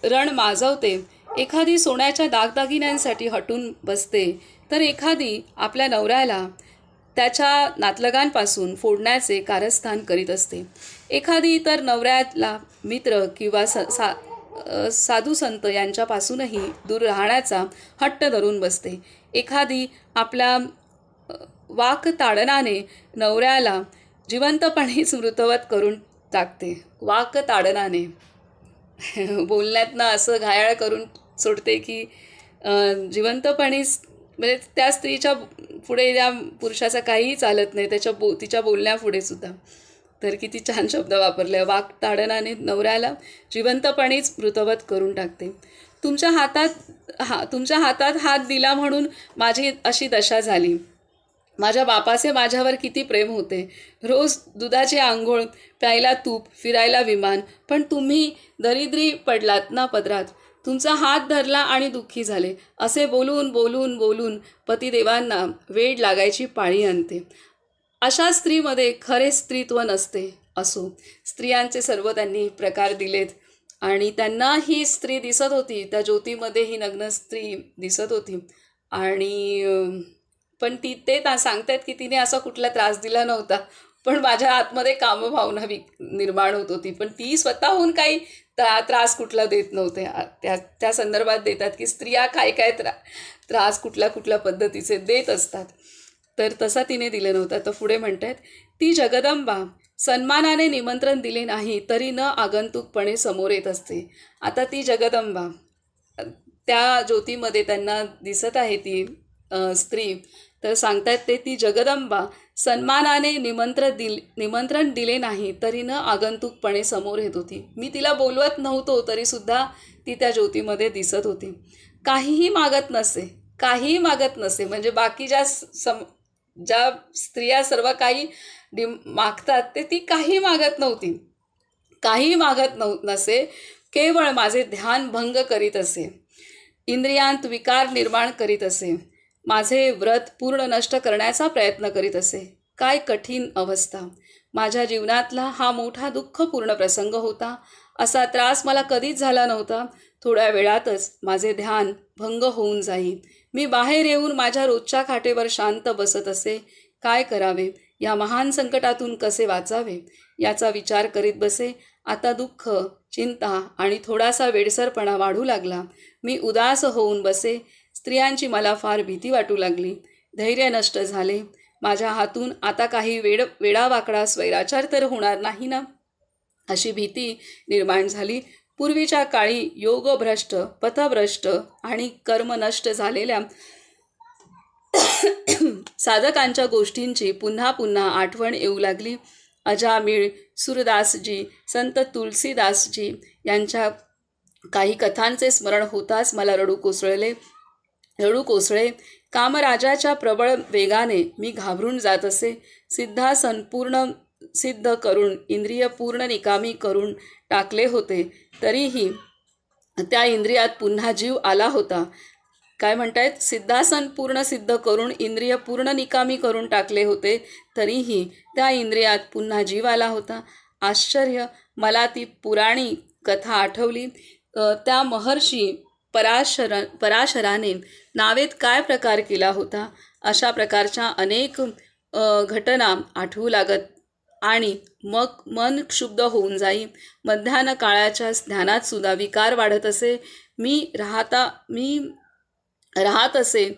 रण माजवते. एखादी सोन्याच्या दागदागिन्यांसाठी हटून बसते, तर एखादी आपल्या नवऱ्याला त्याच्या नातलगांपासून फोडण्याचे कारस्थान करीत असते. एखादी तर नवऱ्याला मित्र किंवा साधू संत यांच्यापासूनही दूर राहण्याचा हट्ट धरून बसते. एखादी आपल्या वाकताडनाने नवऱ्याला जिवंतपणेच मृतवत करून टाकते. वाकताडनाने बोलण्यातनं असं घायाळ करून सोडते की जिवंतपणेच, म्हणजे त्या स्त्रीच्या पुढे त्या पुरुषाचा काहीही चालत नाही, तिच्या बोलण्यापुढे सुद्धा. तर किती छान शब्द वापरले. वाकताडनाने नवऱ्याला जिवंतपणेच मृतवत करून टाकते. तुमच्या हातात हात दिला म्हणून माझी अशी दशा झाली. माझ्या बापाचे माझ्यावर किती प्रेम होते. रोज दुधाची आंघोळ, प्यायला तूप, फिरायला विमान, पण तुम्ही दरिद्री पडलात ना पदरात. तुमचा हात धरला आणि दुःखी झाले. असे बोलून पतिदेवांना वेड लागायची पाळी आणते. अशा स्त्रीमध्ये खरे स्त्रीत्व नसते. असो, स्त्रियांचे सर्व त्यांनी प्रकार दिलेत आणि त्यांना ही स्त्री दिसत होती, त्या ज्योतीमध्ये ही नग्न स्त्री दिसत होती आणि पण ते सांगतायत की तिने असा कुठला त्रास दिला नव्हता, पण माझ्या आतमध्ये कामभावना निर्माण होत होती, पण ती स्वतःहून काही त्रास कुठला देत नव्हते. त्या संदर्भात देतात की स्त्रिया काय काय त्रास कुठल्या कुठल्या पद्धतीचे देत असतात, तर तसा तिने दिलं नव्हता. तर पुढे म्हणतात, ती जगदंबा सन्मानाने निमंत्रण दिले नाही तरी न आगंतुकपणे समोर येत असते. आता ती जगदंबा त्या ज्योतीमध्ये त्यांना दिसत आहे ती स्त्री, तर सांगतायत ते ती जगदंबा सन्मानाने निमंत्रण दिले नाही तरी न आगंतुकपणे समोर येत होती. मी तिला बोलवत नव्हतो तरीसुद्धा ती त्या ज्योतीमध्ये दिसत होती. काहीही मागत नसे म्हणजे बाकी ज्या स्त्रिया सर्व काही मागतात ते ती काही मागत नव्हती. काही मागत नसे, केवळ माझे ध्यान भंग करीत असे, इंद्रियांत विकार निर्माण करीत असे, माझे व्रत पूर्ण नष्ट करण्याचा प्रयत्न करीत असे. काय कठीण अवस्था! माझ्या जीवनातला हा मोठा दुःखपूर्ण प्रसंग होता. असा त्रास मला कधीच झाला नव्हता. थोड्या वेळातच माझे ध्यान भंग होऊन जाई. मी बाहेर येऊन माझ्या रोजच्या खाटेवर शांत बसत असे. काय करावे, या महान संकटातून कसे वाचावे याचा विचार करीत बसे. आता दुःख, चिंता आणि थोडासा वेडसरपणा वाढू लागला. मी उदास होऊन बसे. स्त्रियांची मला फार भीती वाटू लागली. धैर्य नष्ट झाले. माझ्या हातून आता काही वेडावाकडा स्वैराचार तर होणार नाही ना, अशी भीती निर्माण झाली. पूर्वीच्या काळी योगभ्रष्ट, पथभ्रष्ट आणि कर्मनष्ट झालेल्या साधकांच्या गोष्टींची पुन्हा पुन्हा आठवण येऊ लागली. अजामिळ, सूरदासजी, संत तुलसीदासजी यांच्या काही कथांचे स्मरण होताच मला रडू कोसळे. कामराजाच्या प्रबळ वेगाने मी घाबरून जात असे. सिद्धासन पूर्ण सिद्ध करून, इंद्रिय पूर्ण निकामी करून टाकले होते तरीही त्या इंद्रियात पुन्हा जीव आला होता. काय म्हणतायत, सिद्धासन पूर्ण सिद्ध करून इंद्रिय पूर्ण निकामी करून टाकले होते तरीही त्या इंद्रियात पुन्हा जीव आला होता. आश्चर्य! मला ती पुराणी कथा आठवली. त्या महर्षी पराशराने नावेत काय प्रकार केला होता, अशा प्रकारच्या अनेक घटना आठवू लागत आणि मग मन क्षुब्ध होऊन जाई. मध्यान्ह काळाच्या ध्यानात सुद्धा विकार वाढत असे. मी राहत असे.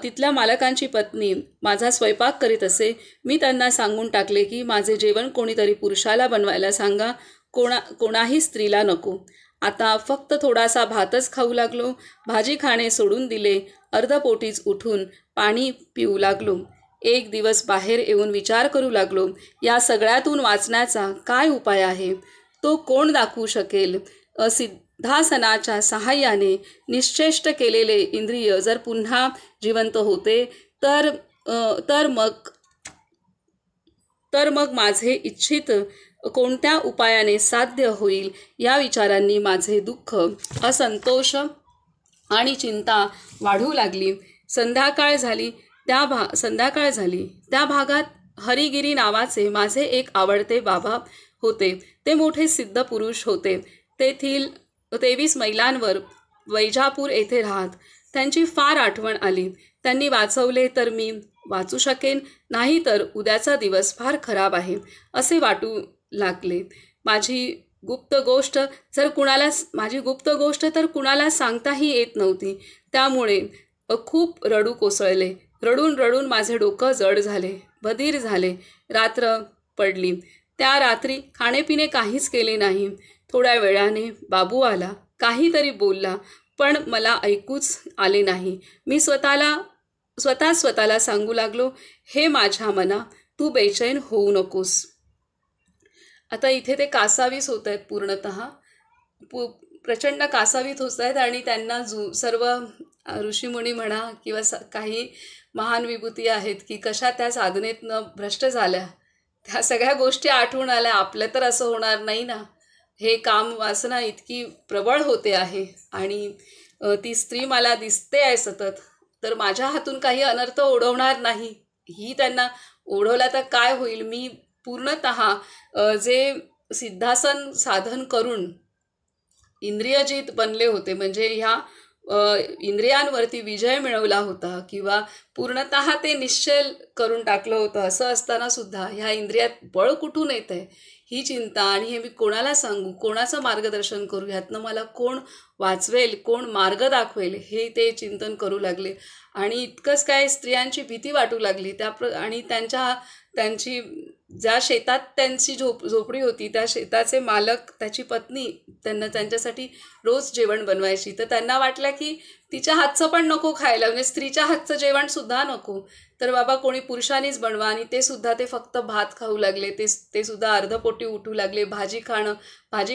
तिथल्या मालकांची पत्नी माझा स्वयंपाक करीत असे. मी त्यांना सांगून टाकले की माझे जेवण कोणीतरी पुरुषाला बनवायला सांगा, कोणाही स्त्रीला नको. आता फक्त थोडासा भातच खाऊ लागलो. भाजी खाणे सोडून दिले. अर्धपोटीच उठून पाणी पिऊ लागलो. एक दिवस बाहेर येऊन विचार करू लागलो, या सगळ्यातून वाचण्याचा काय उपाय आहे, तो कोण दाखवू शकेल. सिद्धासनाच्या सहाय्याने निश्चेष्ट केलेले इंद्रिय जर पुन्हा जिवंत होते तर मग माझे इच्छित कोणत्या उपायाने साध्य होईल. या विचारांनी माझे दुःख, असंतोष आणि चिंता वाढू लागली. संध्याकाळ झाली. त्या भागात हरिगिरी नावाचे माझे एक आवडते बाबा होते. ते मोठे सिद्ध पुरुष होते. तेथील 23 मैलांवर वैजापूर येथे राहत. त्यांची फार आठवण आली. त्यांनी वाचवले तर मी वाचू शकेन, नाही तर उद्याचा दिवस फार खराब आहे असे वाटू लागले. माझी गुप्त गोष्ट तर कुणाला सांगताही येत नव्हती. त्यामुळे खूप रडू कोसळले. रडून माझे डोकं जड झाले, बधीर झाले. रात्र पडली. त्या रात्री खाणेपिणे काहीच केले नाही. थोड्या वेळाने बाबू आला. काहीतरी बोलला, पण मला ऐकूच आले नाही. मी स्वतःला सांगू लागलो, हे माझ्या मना, तू बेचैन होऊ नकोस. आता इथे ते कासावीस होत आहेत. पूर्णतः प्रचंड कासावीत होत आहेत आणि त्यांना सर्व ऋषीमुनी म्हणा किंवा काही महान विभूती आहेत की कशा त्या साधनेतनं भ्रष्ट झाल्या, त्या सगळ्या गोष्टी आठवून आल्या. आपलं तर असं होणार नाही ना. हे काम वासना इतकी प्रबळ होते आहे आणि ती स्त्री मला दिसते आहे सतत, तर माझ्या हातून काही अनर्थ ओढवणार नाही ही त्यांना ओढवला तर काय होईल, मी पूर्णतः जे सिद्धासन साधन करून इंद्रियजित बनले होते, म्हणजे ह्या इंद्रियांवरती विजय मिळवला होता किंवा पूर्णतः ते निश्चल करून टाकलं होतं, असं असताना सुद्धा ह्या इंद्रियात बळ कुठून येत आहे ही चिंता, आणि हे मी कोणाला सांगू, कोणाचं मार्गदर्शन करू, ह्यातनं मला कोण वाचवेल, कोण मार्ग दाखवेल, हे ते चिंतन करू लागले. आणि इतकंच काय, स्त्रियांची भीती वाटू लागली आणि त्यांची ज्या शेतात त्यांची झोपडी होती, त्या शेताचे मालक, त्याची पत्नी त्यांच्यासाठी रोज जेवण बनवायची. तर त्यांना वाटलं की तिच्या हातचं पण नको खायला, म्हणजे स्त्रीच्या हातचं जेवणसुद्धा नको, तर बाबा कोणी पुरुषांनीच बनवा. आणि ते सुद्धा ते फक्त भात खाऊ लागले, ते सुद्धा अर्धपोटी उठू लागले. भाजी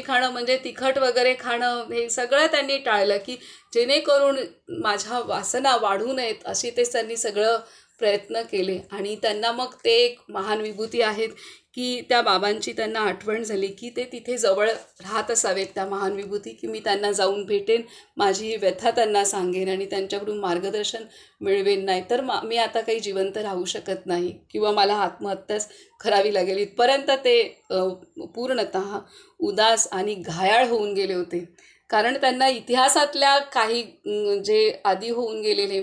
खाणं म्हणजे तिखट वगैरे खाणं, हे सगळं त्यांनी टाळलं, की जेणेकरून माझ्या वासना वाढू नयेत अशी त्यांनी सगळं प्रयत्न केले. आणि त्यांना मग ते एक महान विभूती आहेत की त्या बाबांची त्यांना आठवण झाली की ते तिथे जवळ राहत असावेत, त्या महान विभूती, की मी त्यांना जाऊन भेटेन, माझी व्यथा त्यांना सांगेन आणि त्यांच्याकडून मार्गदर्शन मिळवेन. नाही तर मी आता काही जिवंत राहू शकत नाही किंवा मला आत्महत्याच करावी लागेल. इथपर्यंत ते पूर्णतः उदास आणि घायाळ होऊन गेले होते, कारण त्यांना इतिहासातल्या काही जे आधी होऊन गेलेले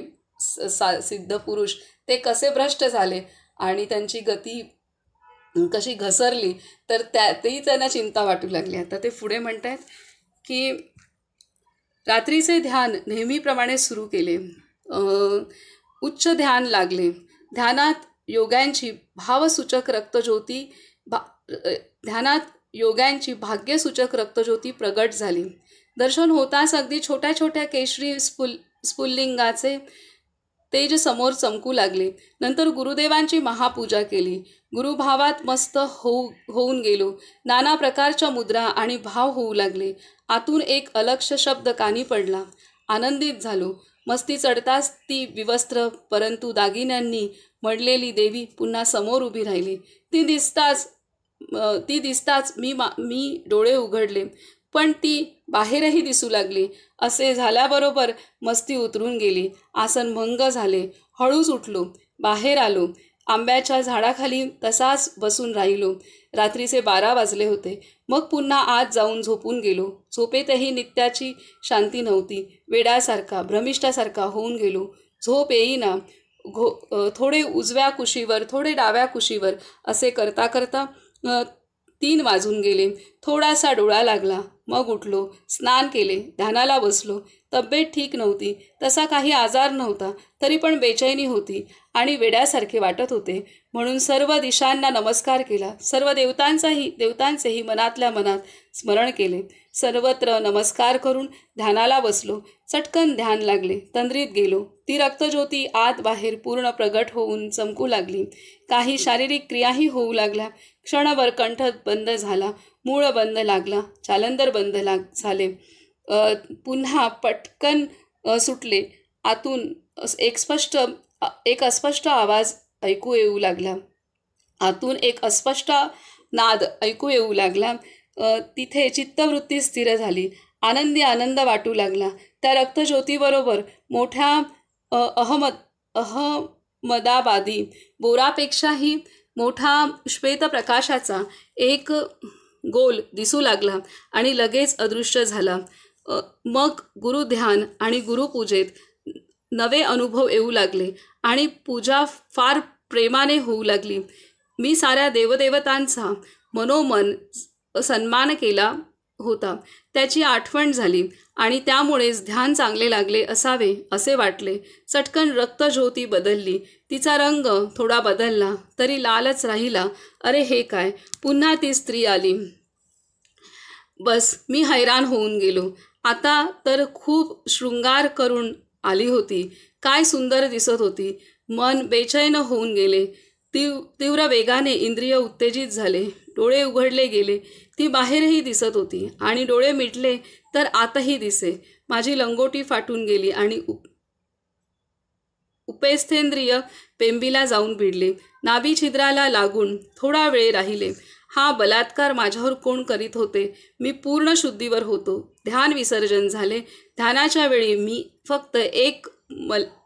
सिद्ध पुरुष ते कसे भ्रष्ट झाले आणि त्यांची गती कशी घसरली, तर तेही त्यांना चिंता वाटू लागली. आता ते पुढे म्हणतात की रात्रीचे ध्यान नेहमीप्रमाणे सुरू केले. उच्च ध्यान लागले. ध्यानात योग्यांची भाग्यसूचक रक्तज्योती प्रगट झाली. दर्शन होताच अगदी छोट्या छोट्या केशरी स्फुल्लिंगाचे तेज समोर चमकू लागले. नंतर गुरुदेवांची महापूजा केली. गुरुभावात मस्त होऊन गेलो. नाना प्रकारच्या मुद्रा आणि भाव होऊ लागले. आतून एक अलक्ष शब्द कानी पडला. आनंदित झालो. मस्ती चढताच ती विवस्त्र परंतु दागिन्यांनी मडलेली देवी पुन्हा समोर उभी राहिली. ती दिसताच मी डोळे उघडले, पण ती बाहेरही दिसू लागली. असे झाल्याबरोबर मस्ती उतरून गेली. आसन भंग झाले. हळूच उठलो, बाहेर आलो. आंब्याच्या झाडाखाली तसाच बसून राहिलो. रात्रीचे 12 वाजले होते. मग पुन्हा आत जाऊन झोपून गेलो. झोपेतही नित्याची शांती नव्हती. वेड्यासारखा, भ्रमिष्ठासारखा होऊन गेलो. झोप येईना. थोडे उजव्या कुशीवर, थोडे डाव्या कुशीवर असे करता करता 3 वाजून गेले. थोडासा डोळा लागला. मग उठलो, स्नान केले, ध्यानाला बसलो. तब्येत ठीक नव्हती, तसा काही आजार नव्हता, तरी पण बेचैनी होती आणि वेड्यासारखे वाटत होते. म्हणून सर्व दिशांना नमस्कार केला. सर्व देवतांचेही मनातल्या मनात स्मरण केले. सर्वत्र नमस्कार करून ध्यानाला बसलो. चटकन ध्यान लागले. तंद्रीत गेलो. ती रक्तज्योती आत बाहेर पूर्ण प्रगट होऊन चमकू लागली. काही शारीरिक क्रियाही होऊ लागल्या. क्षणभर कंठ बंद झाला. मूळ बंद लागला. जालंधर बंद झाले. पुन्हा पटकन सुटले. आतून एक अस्पष्ट आवाज ऐकू येऊ लागला. आतून एक अस्पष्ट नाद ऐकू येऊ लागला. तिथे चित्तवृत्ती स्थिर झाली. आनंद वाटू लागला. त्या रक्तज्योतीबरोबर मोठ्या अहमदाबादी बोरापेक्षाही मोठा श्वेतप्रकाशाचा एक गोल दिसू लागला आणि लगेच अदृश्य झाला. मग गुरुध्यान आणि गुरुपूजेत नवे अनुभव येऊ लागले आणि पूजा फार प्रेमाने होऊ लागली. मी साऱ्या देवदेवतांचा मनोमन सन्मान केला होता, त्याची आठवण झाली आणि त्यामुळेच ध्यान चांगले लागले असावे असे वाटले. चटकन रक्तज्योती बदलली. तिचा रंग थोडा बदलला, तरी लालच राहिला. अरे हे काय! पुन्हा ती स्त्री आली. बस, मी हैराण होऊन गेलो. आता तर खूप शृंगार करून आली होती. काय सुंदर दिसत होती. मन बेचैन होऊन गेले. तीव्र वेगाने इंद्रिय उत्तेजित झाले. डोळे उघडले गेले. ती बाहेरही दिसत होती आणि डोळे मिटले तर आतही दिसे. माझी लंगोटी फाटून गेली आणि उपेस्थेंद्रिय पेंबीला जाऊन भिडले. नाभी छिद्राला लागून थोडा वेळ राहिले. हा बलात्कार माझ्यावर कोण करीत होते? मी पूर्ण शुद्धीवर होतो. ध्यान विसर्जन झाले. ध्यानाच्या वेळी मी फक्त एक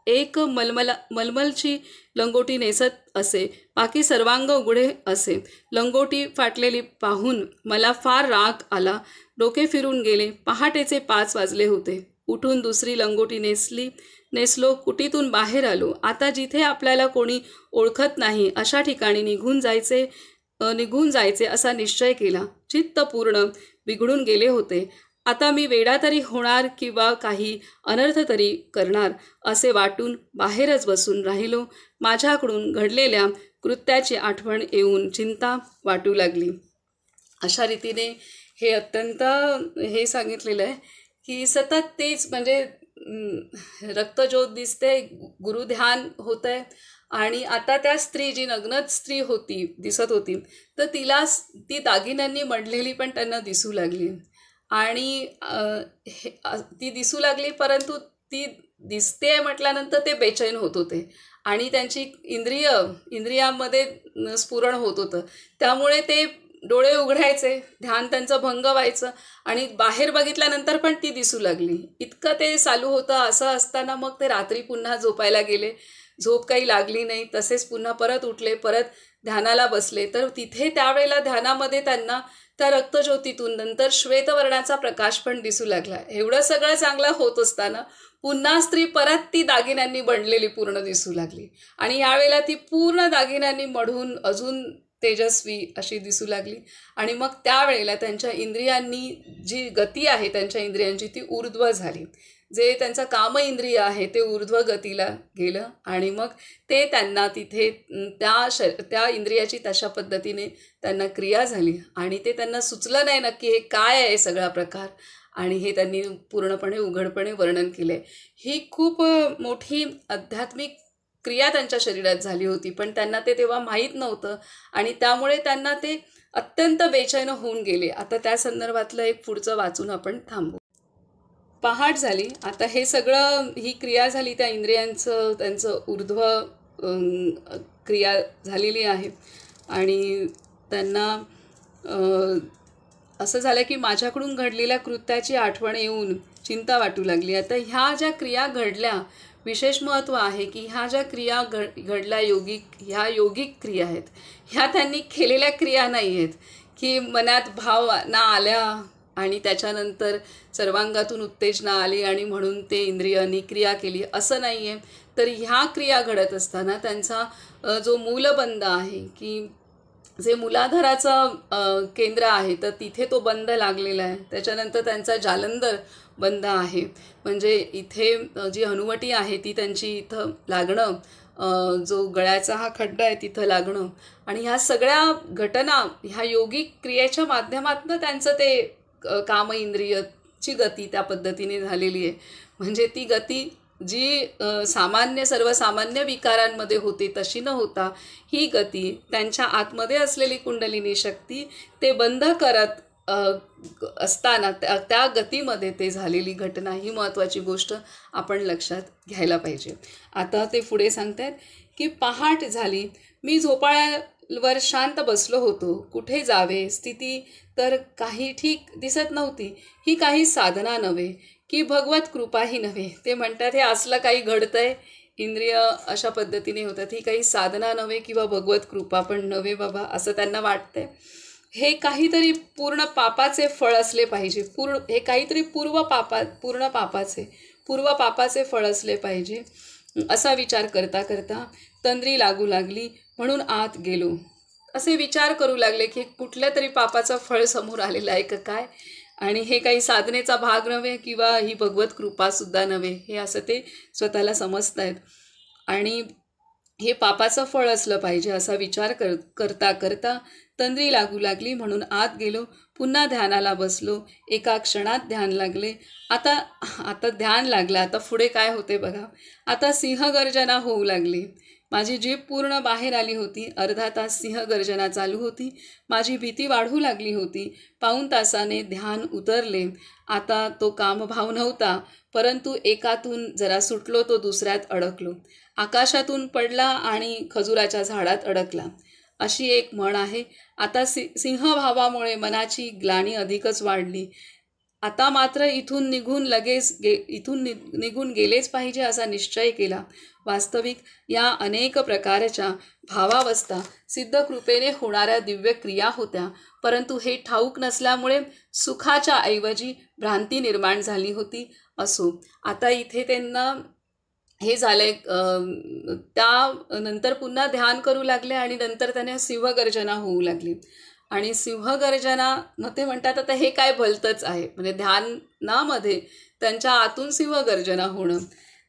एक मलमलची लंगोटी नेसत असे, बाकी सर्वांग उघडे असे. लंगोटी फाटलेली पाहून मला फार राग आला. डोके फिरून गेले. पहाटेचे 5 वाजले होते. उठून दुसरी लंगोटी नेसलो. कुटीतून बाहेर आलो. आता जिथे आपल्याला कोणी ओळखत नाही अशा ठिकाणी निघून जायचे असा निश्चय केला. चित्त पूर्ण बिघडून गेले होते. आता मी वेडा तरी होणार किंवा काही अनर्थ तरी करणार असे वाटून बाहेरच बसून राहिलो. माझ्याकडून घडलेल्या कृत्याची आठवण येऊन चिंता वाटू लागली. अशा रीतीने हे अत्यंत हे सांगितलेलं आहे की सतत तेच म्हणजे रक्तज्योत दिसते, गुरुध्यान होतं आहे. आणि आता त्या स्त्री जी नग्नच स्त्री दिसत होती, तर ती दागिन्यांनी मढलेली पण त्यांना दिसू लागली. आणि ती दिसू लागली, परंतु ती दिसते म्हटल्यानंतर ते बेचैन होत होते आणि त्यांची इंद्रियांमध्ये स्फुरण होत होतं. त्यामुळे ते डोळे उघडायचे, ध्यान त्यांचं भंग व्हायचं आणि बाहेर बघितल्यानंतर पण ती दिसू लागली. इतकं ते चालू होतं. असं असताना मग ते रात्री पुन्हा झोपायला गेले. झोप काही लागली नाही. तसेच पुन्हा परत उठले, परत ध्यानाला बसले. तर तिथे त्यावेळेला ध्यानामध्ये त्यांना त्या रक्तज्योतीतून नंतर श्वेतवर्णाचा प्रकाश पण दिसू लागला. एवढं सगळं चांगलं होत असताना पुन्हा स्त्री परत ती दागिन्यांनी बनलेली पूर्ण दिसू लागली आणि यावेळेला ती पूर्ण दागिन्यांनी मढून अजून तेजस्वी अशी दिसू लागली. आणि मग त्यावेळेला त्यांच्या इंद्रियांनी जी गती आहे त्यांच्या इंद्रियांची ती ऊर्ध्व झाली. जे त्यांचं काम इंद्रिय आहे ते ऊर्ध्व गतीला गेलं आणि मग ते त्यांना तिथे त्या इंद्रियाची तशा पद्धतीने त्यांना क्रिया झाली आणि ते त्यांना सुचलं नाही नक्की हे काय आहे सगळा प्रकार. आणि हे त्यांनी पूर्णपणे उघडपणे वर्णन केलं आहे. ही खूप मोठी आध्यात्मिक क्रिया त्यांच्या शरीरात झाली होती, पण त्यांना ते तेव्हा माहीत नव्हतं आणि त्यामुळे त्यांना ते अत्यंत बेचैन होऊन गेले. आता त्या संदर्भातलं एक पुढचं वाचून आपण थांबू. पहाट झाली. आता हे सगळं ही क्रिया झाली, त्या इंद्रियांचं त्यांचं ऊर्ध्व क्रिया झालेली आहे आणि त्यांना असं झालं की माझ्याकडून घडलेल्या कृत्याची आठवण येऊन चिंता वाटू लागली. आता ह्या ज्या क्रिया घडल्या, विशेष महत्त्व आहे की ह्या ज्या क्रिया घडल्या ह्या योगिक क्रिया आहेत. ह्या त्यांनी केलेल्या क्रिया नाही आहेत की मनात भावना आल्या आणि त्याच्यानंतर सर्वांगातून उत्तेजना आली आणि म्हणून ते इंद्रियांनी क्रिया केली, असं नाही आहे. तर ह्या क्रिया घडत असताना त्यांचा जो मूलबंध आहे की जे मूलाधाराचं केंद्र आहे तर तिथे तो बंध लागलेला आहे. त्याच्यानंतर त्यांचा जालंधर बंध आहे, म्हणजे इथे जी हनुवटी आहे ती त्यांची इथं लागणं, जो गळ्याचा हा खड्डा आहे तिथं लागणं आणि ह्या सगळ्या घटना ह्या योगिक क्रियेच्या माध्यमातून त्यांचं ते काम इंद्रियची गती त्या पद्धतीने झालेली आहे. म्हणजे ती गती जी सर्वसामान्य विकारांमध्ये होते तशी न होता ही गती त्यांच्या आतमध्ये असलेली कुंडलिनी शक्ती ते बंध करत असताना त्या गतीमध्ये ते झालेली घटना ही महत्त्वाची गोष्ट आपण लक्षात घ्यायला पाहिजे. आता ते पुढे सांगतात की पहाट झाली. मी झोपाळ्यावर शांत बसलो होतो. कुठे जावे स्थिती तर काही ठीक दिसत नव्हती. ही काही साधना नव्हे की भगवत कृपाही नव्हे. ते म्हणतात हे असलं काही घडतंय, इंद्रिय अशा पद्धतीने होतात, ही काही साधना नव्हे किंवा भगवत कृपा पण नव्हे बाबा, असं त्यांना वाटतंय. हे काहीतरी पूर्ण पापाचे फळ असले पाहिजे. हे काहीतरी पूर्ण पापाचे फळ असले पाहिजे असा विचार करता करता तंद्री लागू लागली. म्हणून आत गेलो. असे विचार करू लागले की कुठल्या तरी पापाचं फळ समोर आलेलं आहे का काय, आणि हे काही साधनेचा भाग नव्हे किंवा ही भगवत कृपासुद्धा नव्हे, हे असं ते स्वतःला समजत आहेत. आणि हे पापाचं फळ असलं पाहिजे असा विचार करता करता तंद्री लागू लागली. म्हणून आत गेलो. पुन्हा ध्यानाला बसलो. एका क्षणात ध्यान लागले. आता ध्यान लागलं. आता पुढे काय होते बघा. आता सिंहगर्जना होऊ लागली. माझी जीभ पूर्ण बाहेर आली होती. अर्धा तास सिंहगर्जना चालू होती. माझी भीती वाढू लागली होती. पाऊण तासाने ध्यान उतरले. आता तो कामभाव नव्हता, परंतु एकातून जरा सुटलो तो दुसऱ्यात अडकलो. आकाशातून पडला आणि खजुराच्या झाडात अडकला, अशी एक म्हण आहे. आता सिंहभावामुळे मनाची ग्लानी अधिकच वाढली. आता मात्र इथून निघून गेलेच पाहिजे असा निश्चय केला. वास्तविक या अनेक प्रकारच्या भावावस्था सिद्ध कृपेने होणाऱ्या दिव्य क्रिया होत्या, परंतु हे ठाऊक नसल्यामुळे सुखाच्या ऐवजी भ्रांती निर्माण झाली होती. असो, आता इथे त्यांना हे झालंय, त्यानंतर पुन्हा ध्यान करू लागले आणि नंतर त्यांना सिंहगर्जना होऊ लागली. आणि सिंहगर्जना मग ते म्हणतात आता हे काय भलतंच आहे, म्हणजे ध्यानामध्ये त्यांच्या आतून सिंहगर्जना होणं.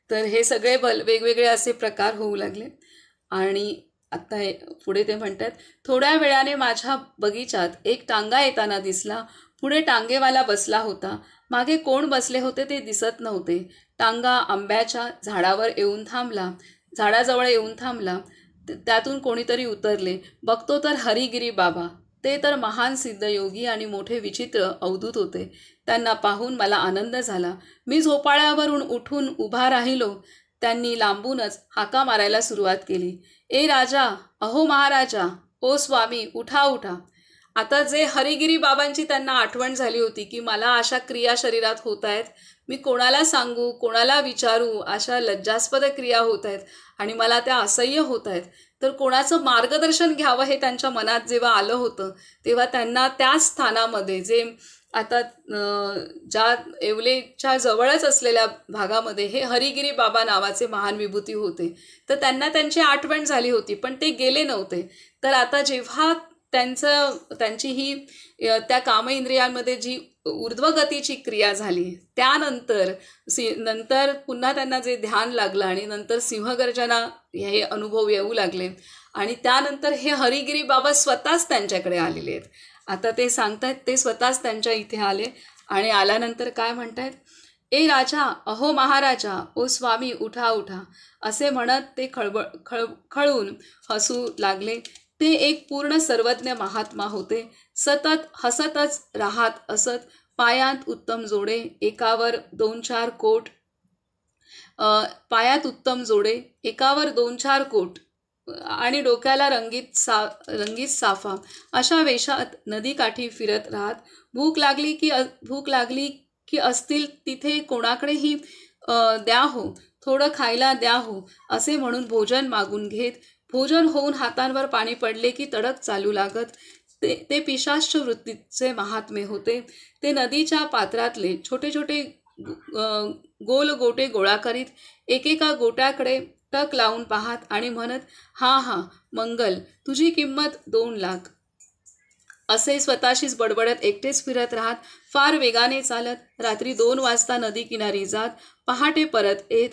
तर हे सगळे वेगवेगळे असे प्रकार होऊ लागले. आणि आता पुढे ते म्हणतात, थोड्या वेळाने माझ्या बगीचात एक टांगा येताना दिसला. पुढे टांगेवाला बसला होता. मागे कोण बसले होते ते दिसत नव्हते. टांगा आंब्याच्या झाडाजवळ येऊन थांबला. त्यातून कोणीतरी उतरले. बघतो तर हरिगिरी बाबा. ते तर महान सिद्धयोगी आणि मोठे विचित्र अवधूत होते. त्यांना पाहून मला आनंद झाला. मी झोपाळ्यावरून उठून उभा राहिलो. त्यांनी लांबूनच हाका मारायला सुरुवात केली. ए राजा, अहो महाराजा, ओ स्वामी, उठा उठा. आता जे हरिगिरी बाबांची त्यांना आठवण झाली होती की मला अशा क्रिया शरीरात होत आहेत, मी कोणाला सांगू, कोणाला विचारू, अशा लज्जास्पद क्रिया होत आहेत आणि मला त्या असह्य होत आहेत. तर कोणाचं मार्गदर्शन घ्यावं हे त्यांच्या मनात जेव्हा आलं होतं, तेव्हा त्यांना त्या स्थानामध्ये जे आता ज्या येवलेच्या जवळच असलेल्या भागामध्ये हे हरिगिरी बाबा नावाचे महान विभूती होते, तर त्यांना त्यांची आठवण झाली होती, पण ते गेले नव्हते. तर आता जेव्हा त्यांची ही त्या कामइंद्रियांमध्ये जी ऊर्ध्वगतीची क्रिया झाली, त्यानंतर नंतर पुन्हा त्यांना जे ध्यान लागलं आणि नंतर सिंहगर्जना हे अनुभव येऊ लागले आणि त्यानंतर हे हरिगिरी बाबा स्वतःच त्यांच्याकडे आलेले आहेत. आता ते सांगतायत ते स्वतःच त्यांच्या इथे आले आणि आल्यानंतर काय म्हणतायत, ए राजा, अहो महाराजा, ओ स्वामी, उठा उठा, असे म्हणत ते खळून हसू लागले. ते एक पूर्ण सर्वज्ञ महात्मा होते. सतत हसतच राहत असत. पायात उत्तम जोडे, एकावर 2-4 कोट आणि डोक्याला रंगीत साफा, अशा वेशात नदीकाठी फिरत राहत. भूक लागली की असतील तिथे कोणाकडेही द्या हो, थोडं खायला द्या हो, असे म्हणून भोजन मागून घेत. भोजन होऊन हातांवर पाणी पडले की तडक चालू लागत. ते पिशाच्च वृत्तीचे महात्मे होते. ते नदीच्या पात्रातले छोटे छोटे गोल गोटे गोळा करीत एकेका गोट्याकडे टक लावून पाहात आणि म्हणत, हा मंगल, तुझी किंमत 2 लाख, असे स्वतःशीच बडबडत एकटेच फिरत राहत. फार वेगाने चालत रात्री 2 वाजता नदी किनारी जात, पहाटे परत येत.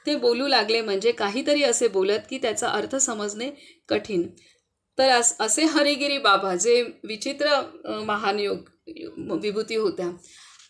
ते बोलू लागले म्हणजे काहीतरी असे बोलत की त्याचा अर्थ समजणे कठीण. तर असे हरिगिरी बाबा जे विचित्र महान विभूती होत्या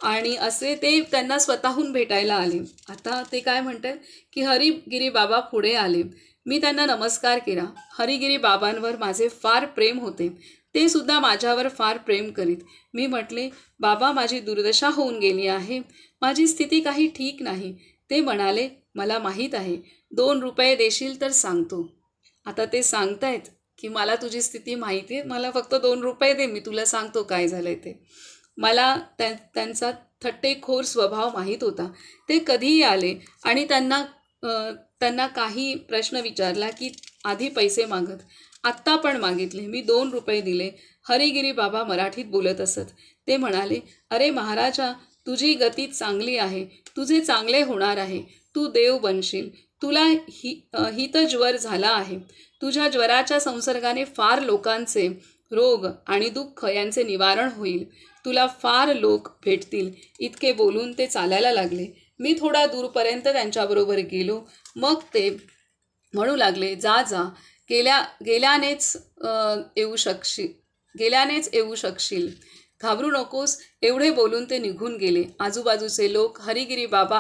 आणि असे ते त्यांना स्वतःहून भेटायला आले. आता ते काय म्हणतात की हरिगिरी बाबा पुढे आले. मी त्यांना नमस्कार केला. हरिगिरी बाबांवर माझे फार प्रेम होते. ते सुद्धा माझ्यावर फार प्रेम करीत. मी म्हटले, बाबा, माझी दुर्दशा होऊन गेली आहे. माझी स्थिती काही ठीक नाही. ते म्हणाले, मला माहीत आहे. 2 रुपये देशील तर सांगतो. आता ते सांगतायत की मला तुझी स्थिती माहिती आहे, मला फक्त 2 रुपये दे, मी तुला सांगतो काय झालंय ते. मला त्यांचा थट्टेखोर स्वभाव माहीत होता. ते कधीही आले आणि त्यांना काही प्रश्न विचारला की आधी पैसे मागत. आत्ता पण मागितले. मी 2 रुपये दिले. हरिगिरी बाबा मराठीत बोलत असत. ते म्हणाले, अरे महाराजा, तुझी गती चांगली आहे. तुझे चांगले होणार आहे. तू देव बनशील. तुला हितज्वर झाला आहे. तुझ्या ज्वराच्या संसर्गाने फार लोकांचे रोग आणि दुःख यांचे निवारण होईल. तुला फार लोक भेटतील. इतके बोलून ते चालायला लागले. मी थोडा दूरपर्यंत त्यांच्याबरोबर गेलो. मग ते म्हणू लागले, जा, गेल्यानेच येऊ शकशील. घाबरू नकोस. एवढे बोलून ते निघून गेले. आजूबाजूचे लोक हरिगिरी बाबा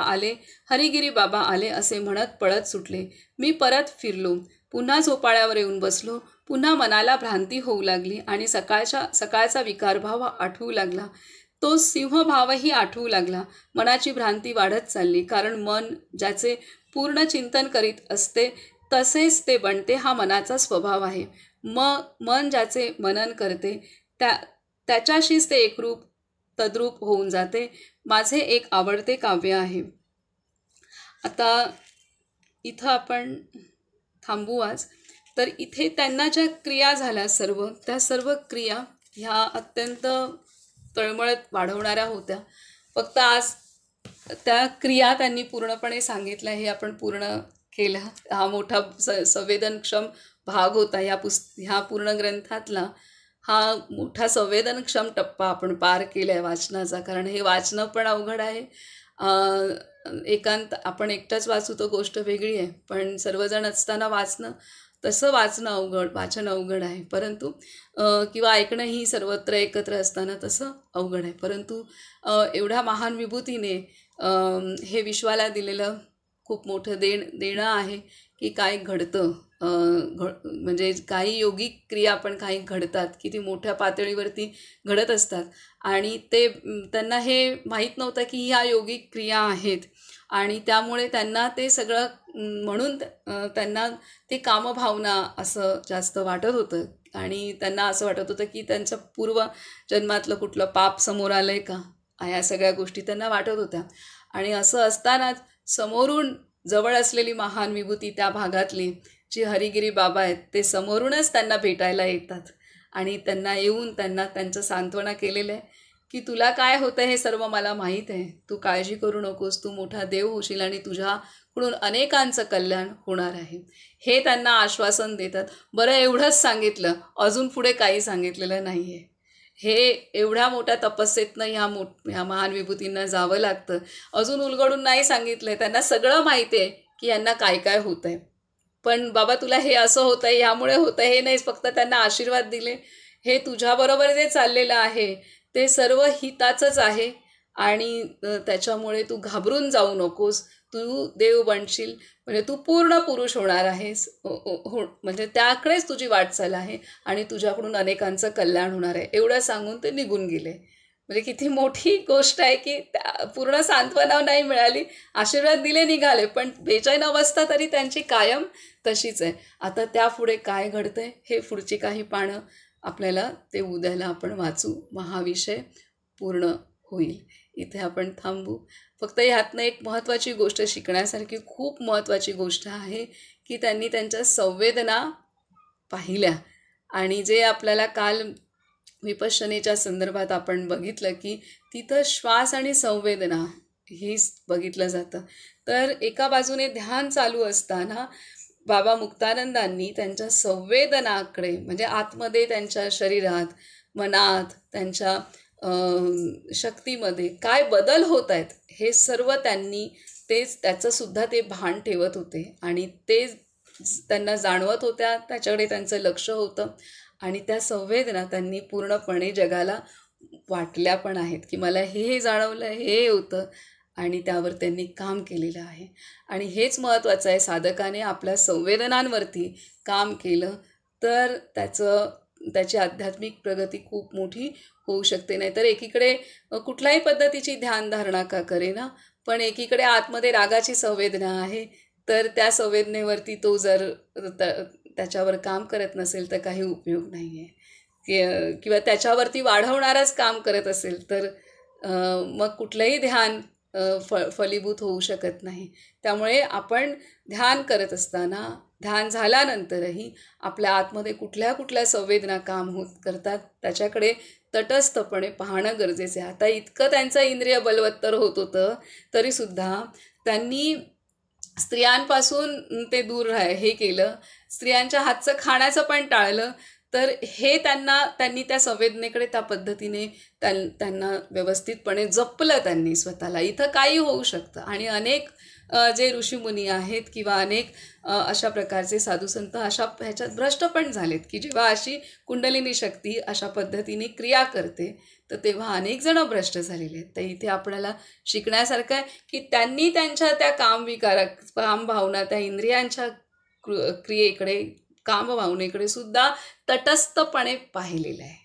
आले असे म्हणत पळत सुटले. मी परत फिरलो. पुन्हा झोपाळ्यावर येऊन बसलो. पुन्हा मनाला भ्रांती होऊ लागली आणि सकाळचा विकारभाव आठवू लागला. तो सिंहभावही आठवू लागला. मनाची भ्रांती वाढत चालली, कारण मन ज्याचे पूर्ण चिंतन करीत असते तसेच ते बनते, हा मनाचा स्वभाव आहे. मन ज्याचे मनन करते त्याच्याशीच ते एकरूप तद्रूप होऊन जाते. माझे एक आवडते काव्य आहे. आता इथं आपण थांबू आज. तर इथे त्यांना ज्या क्रिया झाल्या त्या सर्व क्रिया ह्या अत्यंत तळमळत वाढवणाऱ्या होत्या. फक्त आज त्या क्रिया त्यांनी पूर्णपणे सांगितल्या, हे आपण पूर्ण केलं. हा मोठा संवेदनक्षम भाग होता ह्या पूर्ण ग्रंथातला. हा मोठा संवेदनक्षम टप्पा आपण पार केला आहे वाचनाचा. कारण हे वाचणं पण अवघड आहे. एकांत आपण एकटाच वाचू तो गोष्ट वेगळी आहे, पण सर्वजण असताना तसं वाचन अवघड आहे. परंतु किंवा ऐकणंही सर्वत्र एकत्र असताना तसं अवघड आहे. परंतु एवढ्या महान विभूतीने हे विश्वाला दिलेलं खूप मोठं देणं आहे की काय घडतं. म्हणजे काही योगिक क्रिया पण काही घडतात, किती मोठ्या पातळीवरती घडत असतात. आणि त्यांना हे माहीत नव्हतं की ह्या योगिक क्रिया आहेत. आणि त्यामुळे त्यांना ते सगळं म्हणून त्यांना ते कामभावना असं जास्त वाटत होतं. आणि त्यांना असं वाटत होतं की त्यांचं पूर्वजन्मातलं कुठलं पाप समोर आलं आहे का, ह्या सगळ्या गोष्टी त्यांना वाटत होत्या. आणि असं असतानाच समोरून जवळ असलेली महान विभूती त्या भागातली जी हरिगिरी बाबा आहेत, ते समोरूनच त्यांना भेटायला येतात. आणि त्यांना येऊन त्यांचं सांत्वना केलेलं आहे की तुला काय होतं हे सर्व मला माहीत आहे, तू काळजी करू नकोस, तू मोठा देव होशील आणि तुझ्याकडून अनेकांचं कल्याण होणार आहे, हे त्यांना आश्वासन देतात. बरं, एवढंच सांगितलं, अजून पुढे काही सांगितलेलं नाही आहे. हे एवढ्या मोठ्या तपस्येतनं ह्या महान विभूतींना जावं लागतं. अजून उलगडून नाही सांगितलं. त्यांना सगळं माहिती आहे की यांना काय काय होतं आहे. पण बाबा तुला हे असं होतं आहे, ह्यामुळे होतं आहे, हे नाहीच. फक्त त्यांना आशीर्वाद दिले, हे तुझ्याबरोबर जे चाललेलं आहे ते सर्व हिताचंच आहे. आणि त्याच्यामुळे तू घाबरून जाऊ नकोस, तू देव बनशील, म्हणजे तू पूर्ण पुरुष होणार आहेस. म्हणजे त्याकडेच तुझी वाटचाल आहे आणि तुझ्याकडून अनेकांचं कल्याण होणार आहे. एवढं सांगून ते निघून गेले. म्हणजे किती मोठी गोष्ट आहे की पूर्ण सांत्वना नाही मिळाली, आशीर्वाद दिले, निघाले, पण बेचैन अवस्था तरी त्यांची कायम तशीच आहे. आता त्यापुढे काय घडतंय हे पुढची काही पानं आपल्याला ते उद्याला आपण वाचू. महाविषय पूर्ण होईल. इथे आपण थांबू. फक्त ह्यातनं एक महत्त्वाची गोष्ट शिकण्यासारखी, खूप महत्त्वाची गोष्ट आहे की त्यांनी त्यांच्या संवेदना पाहिल्या. आणि जे आपल्याला काल विपश्यनेच्या संदर्भात आपण बघितलं की तिथं श्वास आणि संवेदना हे बघितलं जातं. तर एका बाजूने ध्यान चालू असताना बाबा मुक्तानंदांनी त्यांच्या संवेदनाकडे, म्हणजे आतमध्ये त्यांच्या शरीरात, मनात, त्यांच्या शक्तीमध्ये काय बदल होत आहेत हे सर्व त्यांनी त्याचंसुद्धा ते भान ठेवत होते. आणि ते त्यांना जाणवत होत्या, त्याच्याकडे त्यांचं लक्ष होतं. आणि त्या संवेदना त्यांनी पूर्णपणे जगाला वाटल्या पण आहेत की मला हे जाणवलं, हे होतं. आणि त्यावर त्यांनी काम केलेलं आहे. आणि हेच महत्त्वाचं आहे. साधकाने आपल्या संवेदनांवरती काम केलं तर त्याची आध्यात्मिक प्रगती खूप मोठी होऊ शकते. नाही तर एकीकडे कुठल्याही पद्धतीची ध्यानधारणा का करेना, पण एकीकडे आतमध्ये रागाची संवेदना आहे, तर त्या संवेदनेवरती तो जर त्याच्यावर काम करत नसेल तर काही उपयोग नाही आहे. किंवा त्याच्यावरती वाढवणारच काम करत असेल तर मग कुठलंही ध्यान फलीभूत होऊ शकत नाही. त्यामुळे आपण ध्यान करत असताना, ध्यान झाल्यानंतरही आपल्या आतमध्ये कुठल्या कुठल्या संवेदना काम करतात त्याच्याकडे तटस्थपणे पाहणं गरजेचं आहे. आता इतकं त्यांचं इंद्रिय बलवत्तर होत होतं तरीसुद्धा त्यांनी स्त्रियांपासून ते दूर हे केलं, स्त्रियांच्या हातचं खाण्याचं पण टाळलं. तर हे त्यांनी त्या संवेदनेकडे त्या पद्धतीने त्यांना व्यवस्थितपणे जपलं त्यांनी स्वतःला. इथं काही होऊ शकतं. आणि अनेक जे ऋषीमुनी आहेत किंवा अनेक अशा प्रकारचे साधुसंत ह्याच्यात भ्रष्ट पण झालेत की जेव्हा अशी कुंडलिनी शक्ती अशा पद्धतीने क्रिया करते तर तेव्हा अनेक जण भ्रष्ट झालेले आहेत. तर इथे आपल्याला शिकण्यासारखं आहे की त्यांनी त्यांच्या त्या कामभावना, त्या इंद्रियांच्या क्रियेकडे, कामभावनेकडे सुद्धा तटस्थपणे पाहिलेलं आहे.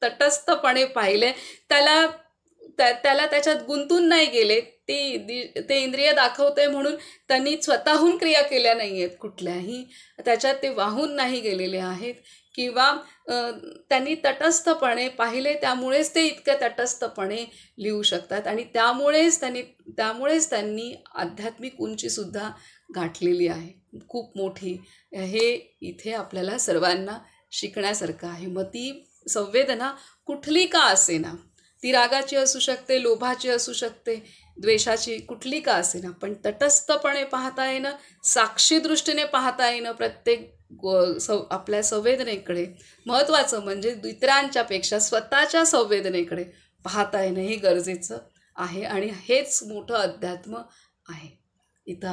तटस्थपणे पाहिले, त्याला त्याच्यात गुंतून नाही गेले. ते इंद्रिय दाखवते म्हणून त्यांनी स्वतःहून क्रिया केल्या नाही आहेत कुठल्याही, त्याच्यात ते वाहून नाही गेलेले आहेत किंवा त्यांनी तटस्थपणे पाहिले, त्यामुळेच ते इतक्या तटस्थपणे लिहू शकतात आणि त्यामुळेच त्यांनी आध्यात्मिक उंचीसुद्धा गाठलेली आहे खूप मोठी. हे इथे आपल्याला सर्वांना शिकण्यासारखं आहे. मग ती संवेदना कुठली का असेना, ती रागाची असू शकते, लोभाची असू शकते, द्वेषाची, कुठली का असेना, पण तटस्थपणे पाहता येणं, साक्षी दृष्टीने पाहता येणं प्रत्येक आपल्या संवेदनेकडे. महत्त्वाचं म्हणजे इतरांच्या पेक्षा स्वतःच्या संवेदनेकडे पाहता येणं हे गरजेचं आहे आणि हेच मोठं अध्यात्म आहे. इथं